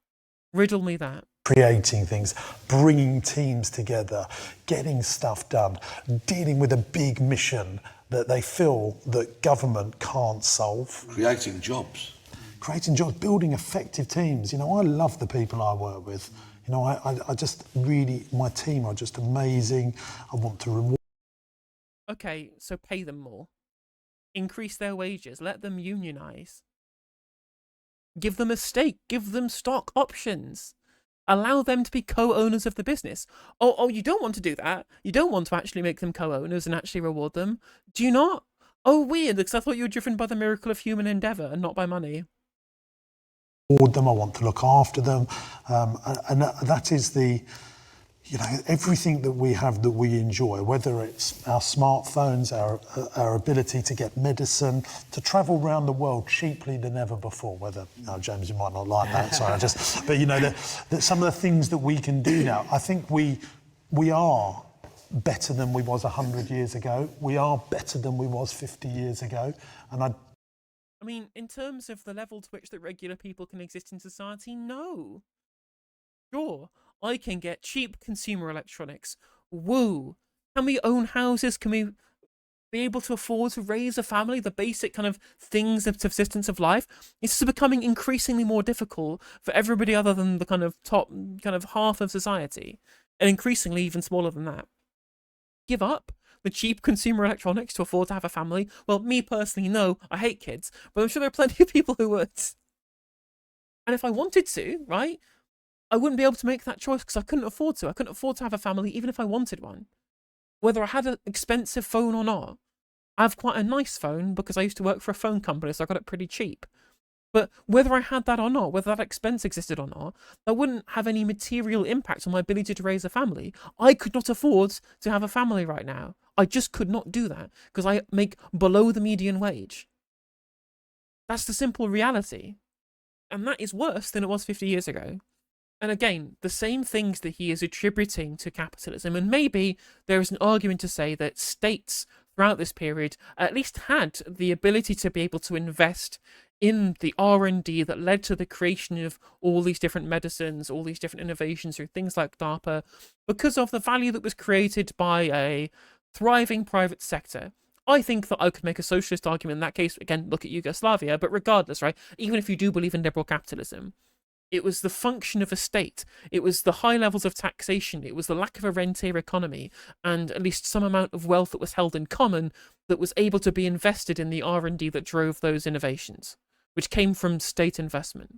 Riddle me that. Creating things, bringing teams together, getting stuff done, dealing with a big mission that they feel that government can't solve. Creating jobs. Creating jobs, building effective teams. You know, I love the people I work with. You know, I just really, my team are just amazing. I want to reward. Okay, so pay them more. Increase their wages. Let them unionize. Give them a stake. Give them stock options. Allow them to be co-owners of the business. Oh, you don't want to do that? You don't want to actually make them co-owners and actually reward them? Do you not? Oh, weird, because I thought you were driven by the miracle of human endeavor and not by money. Them, I want to look after them, and that is the, you know, everything that we have that we enjoy, whether it's our smartphones, our ability to get medicine, to travel around the world cheaply than ever before. Whether, James, you might not like that, sorry, but you know, that some of the things that we can do now, I think we are better than we was 100 years ago. We are better than we was 50 years ago, and I mean, in terms of the level to which that regular people can exist in society, no. Sure, I can get cheap consumer electronics. Woo! Can we own houses? Can we be able to afford to raise a family? The basic kind of things of subsistence of life. It's becoming increasingly more difficult for everybody other than the kind of top kind of half of society, and increasingly even smaller than that. Give up the cheap consumer electronics to afford to have a family? Well, me personally, no. I hate kids, but I'm sure there are plenty of people who would. And if I wanted to, right, I wouldn't be able to make that choice because I couldn't afford to. I couldn't afford to have a family even if I wanted one. Whether I had an expensive phone or not. I have quite a nice phone because I used to work for a phone company, so I got it pretty cheap. But whether I had that or not, whether that expense existed or not, that wouldn't have any material impact on my ability to raise a family. I could not afford to have a family right now. I just could not do that because I make below the median wage. That's the simple reality. And that is worse than it was 50 years ago. And again, the same things that he is attributing to capitalism, and maybe there is an argument to say that states throughout this period at least had the ability to be able to invest in the R&D that led to the creation of all these different medicines, all these different innovations through things like DARPA, because of the value that was created by a thriving private sector. I think that I could make a socialist argument in that case. Again, look at Yugoslavia, but regardless, right, even if you do believe in liberal capitalism, it was the function of a state. It was the high levels of taxation. It was the lack of a rentier economy and at least some amount of wealth that was held in common that was able to be invested in the R&D that drove those innovations, which came from state investment.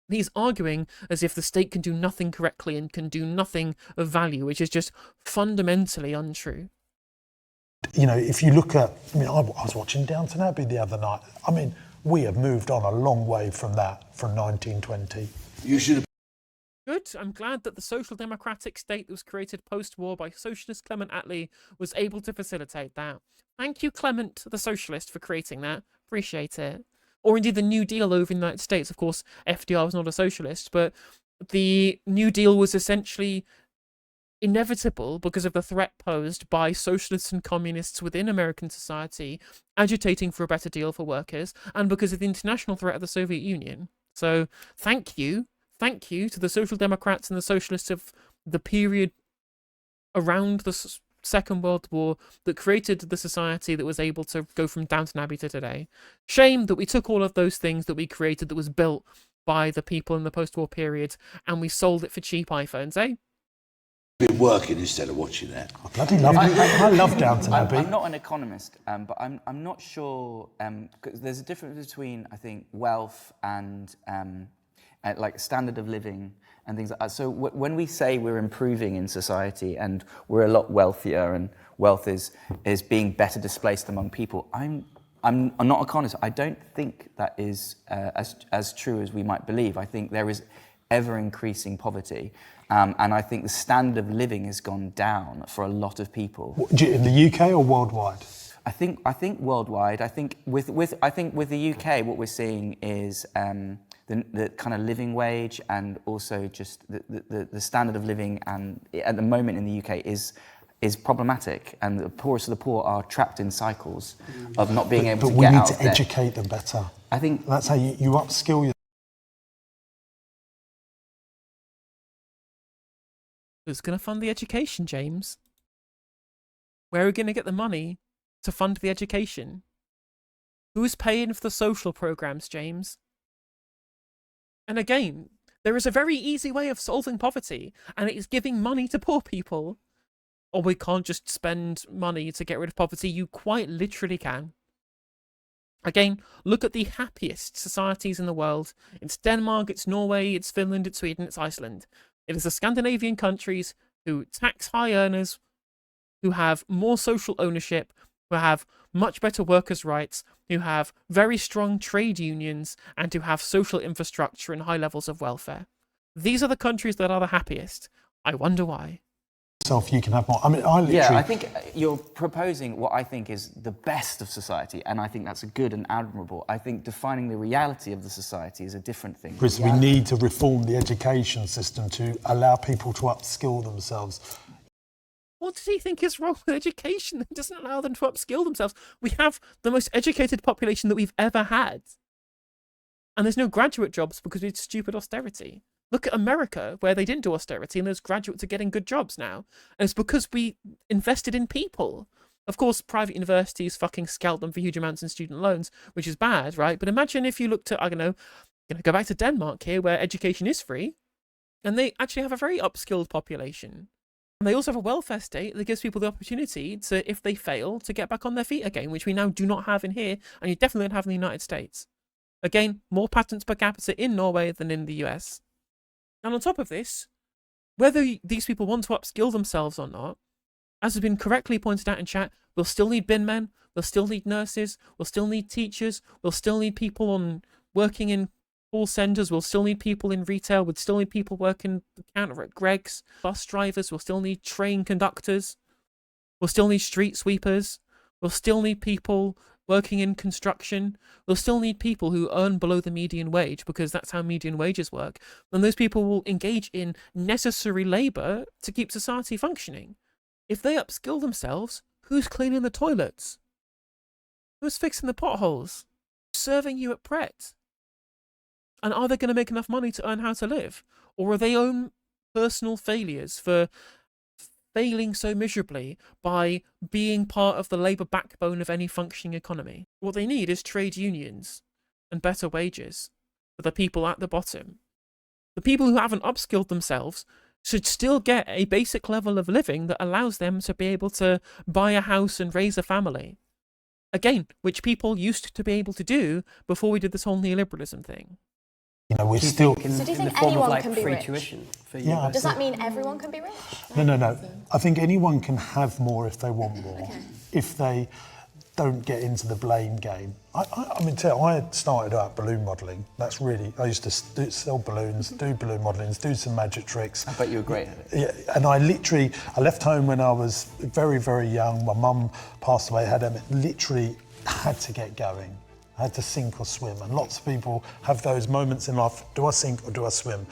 He's arguing as if the state can do nothing correctly and can do nothing of value, which is just fundamentally untrue. You know, if you look at, I mean, I was watching Downton Abbey the other night. I mean, we have moved on a long way from that, from 1920. You should have. Good. I'm glad that the social democratic state that was created post-war by socialist Clement Attlee was able to facilitate that. Thank you, Clement, the socialist, for creating that. Appreciate it. Or indeed the New Deal over in the United States. Of course, FDR was not a socialist, but the New Deal was essentially inevitable because of the threat posed by socialists and communists within American society agitating for a better deal for workers, and because of the international threat of the Soviet Union. So thank you to the Social Democrats and the socialists of the period around the Second World War that created the society that was able to go from Downton Abbey to today. Shame that we took all of those things that we created that was built by the people in the post-war period and we sold it for cheap iPhones, eh? Been working instead of watching that. I bloody love it. I love Downton Abbey. I'm not an economist, but I'm not sure, because there's a difference between, I think, wealth and like standard of living and things like that. So when we say we're improving in society and we're a lot wealthier and wealth is being better displaced among people, I'm not an economist. I don't think that is as true as we might believe. I think there is ever increasing poverty. And I think the standard of living has gone down for a lot of people. In the UK or worldwide? I think worldwide. I think with the UK, what we're seeing is the kind of living wage and also just the standard of living, and at the moment in the UK is problematic, and the poorest of the poor are trapped in cycles of not being able to get out. But we need to educate them better. I think that's how you upskill your. Who's going to fund the education, James? Where are we going to get the money to fund the education? Who's paying for the social programs, James? And again, there is a very easy way of solving poverty, and it is giving money to poor people. Or we can't just spend money to get rid of poverty. You quite literally can. Again, look at the happiest societies in the world. It's Denmark, it's Norway, it's Finland, it's Sweden, it's Iceland. It is the Scandinavian countries who tax high earners, who have more social ownership, who have much better workers' rights, who have very strong trade unions, and who have social infrastructure and high levels of welfare. These are the countries that are the happiest. I wonder why. You can have more. I mean, I think you're proposing what I think is the best of society, and I think that's good and admirable. I think defining the reality of the society is a different thing. Chris, we need to reform the education system to allow people to upskill themselves. What does he think is wrong with education that doesn't allow them to upskill themselves? We have the most educated population that we've ever had. And there's no graduate jobs because it's stupid austerity. Look at America, where they didn't do austerity, and those graduates are getting good jobs now. And it's because we invested in people. Of course, private universities fucking scalp them for huge amounts in student loans, which is bad, right? But imagine if you looked at, I don't know, go back to Denmark here, where education is free, and they actually have a very upskilled population. And they also have a welfare state that gives people the opportunity to, if they fail, to get back on their feet again, which we now do not have in here, and you definitely don't have in the United States. Again, more patents per capita in Norway than in the US. And on top of this, whether these people want to upskill themselves or not, as has been correctly pointed out in chat, we'll still need bin men, we'll still need nurses, we'll still need teachers, we'll still need people on working in call centers. We'll still need people in retail. We'll still need people working the counter at Greg's. Bus drivers. We'll still need train conductors. We'll still need street sweepers. We'll still need people working in construction. We'll still need people who earn below the median wage, because that's how median wages work. And those people will engage in necessary labour to keep society functioning. If they upskill themselves, who's cleaning the toilets? Who's fixing the potholes? Serving you at Pret? And are they going to make enough money to earn how to live? Or are they own personal failures for failing so miserably by being part of the labour backbone of any functioning economy? What they need is trade unions and better wages for the people at the bottom. The people who haven't upskilled themselves should still get a basic level of living that allows them to be able to buy a house and raise a family. Again, which people used to be able to do before we did this whole neoliberalism thing. You know, we're still So do you in the think form of anyone like can be free rich? tuition for Yeah, Does that mean everyone can be rich? No. I think anyone can have more if they want more, if they don't get into the blame game. I mean, I started out balloon modelling. That's really, I used to sell balloons, do balloon modelling, do some magic tricks. I bet you were great at it. Yeah, and I left home when I was very, very young. My mum passed away, literally had to get going. I had to sink or swim, and lots of people have those moments in life, do I sink or do I swim?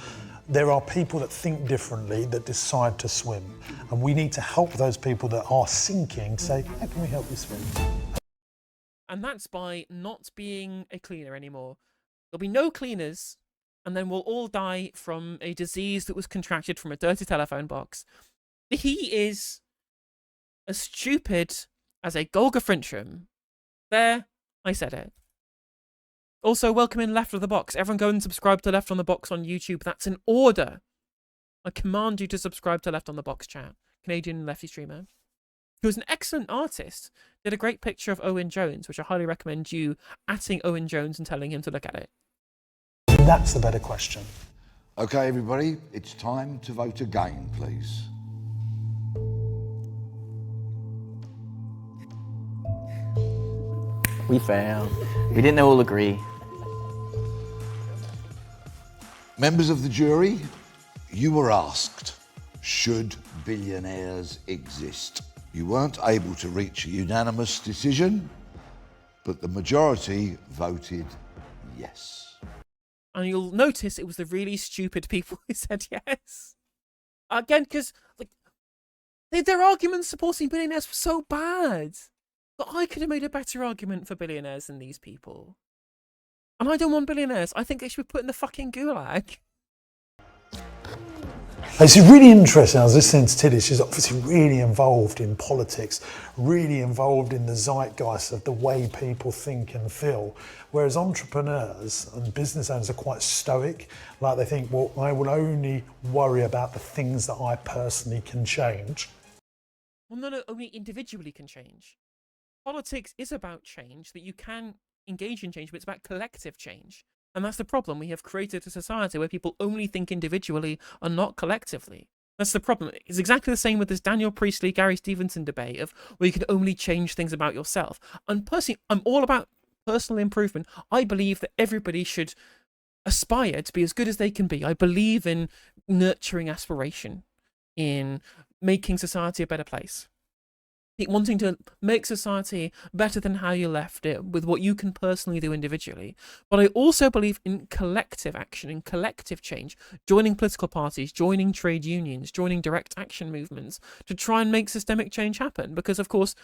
There are people that think differently that decide to swim, and we need to help those people that are sinking say, how can we help you swim? And that's by not being a cleaner anymore. There'll be no cleaners, and then we'll all die from a disease that was contracted from a dirty telephone box. He is as stupid as a Golga Frincham. There, I said it. Also, welcome in Left of the Box. Everyone go and subscribe to Left on the Box on YouTube. That's an order. I command you to subscribe to Left on the Box chat. Canadian lefty streamer. Who's an excellent artist. Did a great picture of Owen Jones, which I highly recommend you atting Owen Jones and telling him to look at it. That's the better question. Okay, everybody, it's time to vote again, please. We failed. We didn't all agree. Members of the jury, you were asked, should billionaires exist? You weren't able to reach a unanimous decision, but the majority voted yes. And you'll notice it was the really stupid people who said yes. Again, because their arguments supporting billionaires were so bad. But I could have made a better argument for billionaires than these people. And I don't want billionaires. I think they should be put in the fucking gulag. It's really interesting. I was listening to Tilly. She's obviously really involved in politics, really involved in the zeitgeist of the way people think and feel. Whereas entrepreneurs and business owners are quite stoic. Like they think, well, I will only worry about the things that I personally can change. Well, no, only individually can change. Politics is about change, that you can engage in change, but it's about collective change. And that's the problem. We have created a society where people only think individually and not collectively. That's the problem. It's exactly the same with this Daniel Priestley, Gary Stevenson debate of where you can only change things about yourself. And personally, I'm all about personal improvement. I believe that everybody should aspire to be as good as they can be. I believe in nurturing aspiration, in making society a better place. Wanting to make society better than how you left it with what you can personally do individually. But I also believe in collective action, in collective change, joining political parties, joining trade unions, joining direct action movements to try and make systemic change happen. Because, of course,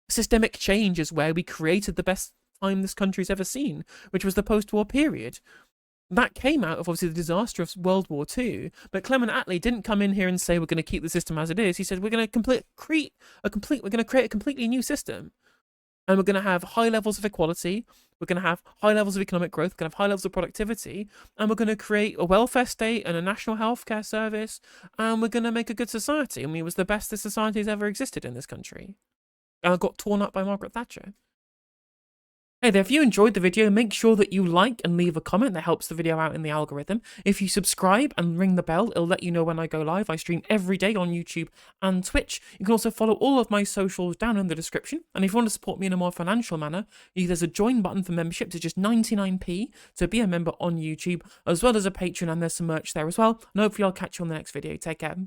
systemic change is where we created the best time this country's ever seen, which was the post-war period. That came out of, obviously, the disaster of World War II, but Clement Attlee didn't come in here and say we're going to keep the system as it is. He said we're going to create a completely new system, and we're going to have high levels of equality, we're going to have high levels of economic growth, we're going to have high levels of productivity, and we're going to create a welfare state and a national healthcare service, and we're going to make a good society. I mean, it was the best the society has ever existed in this country, and got torn up by Margaret Thatcher. Hey there, if you enjoyed the video, make sure that you like and leave a comment. That helps the video out in the algorithm. If you subscribe and ring the bell, it'll let you know when I go live. I stream every day on YouTube and Twitch. You can also follow all of my socials down in the description. And if you want to support me in a more financial manner, there's a join button for membership. It's just 99p to be a member on YouTube, as well as a Patreon, and there's some merch there as well. And hopefully I'll catch you on the next video. Take care.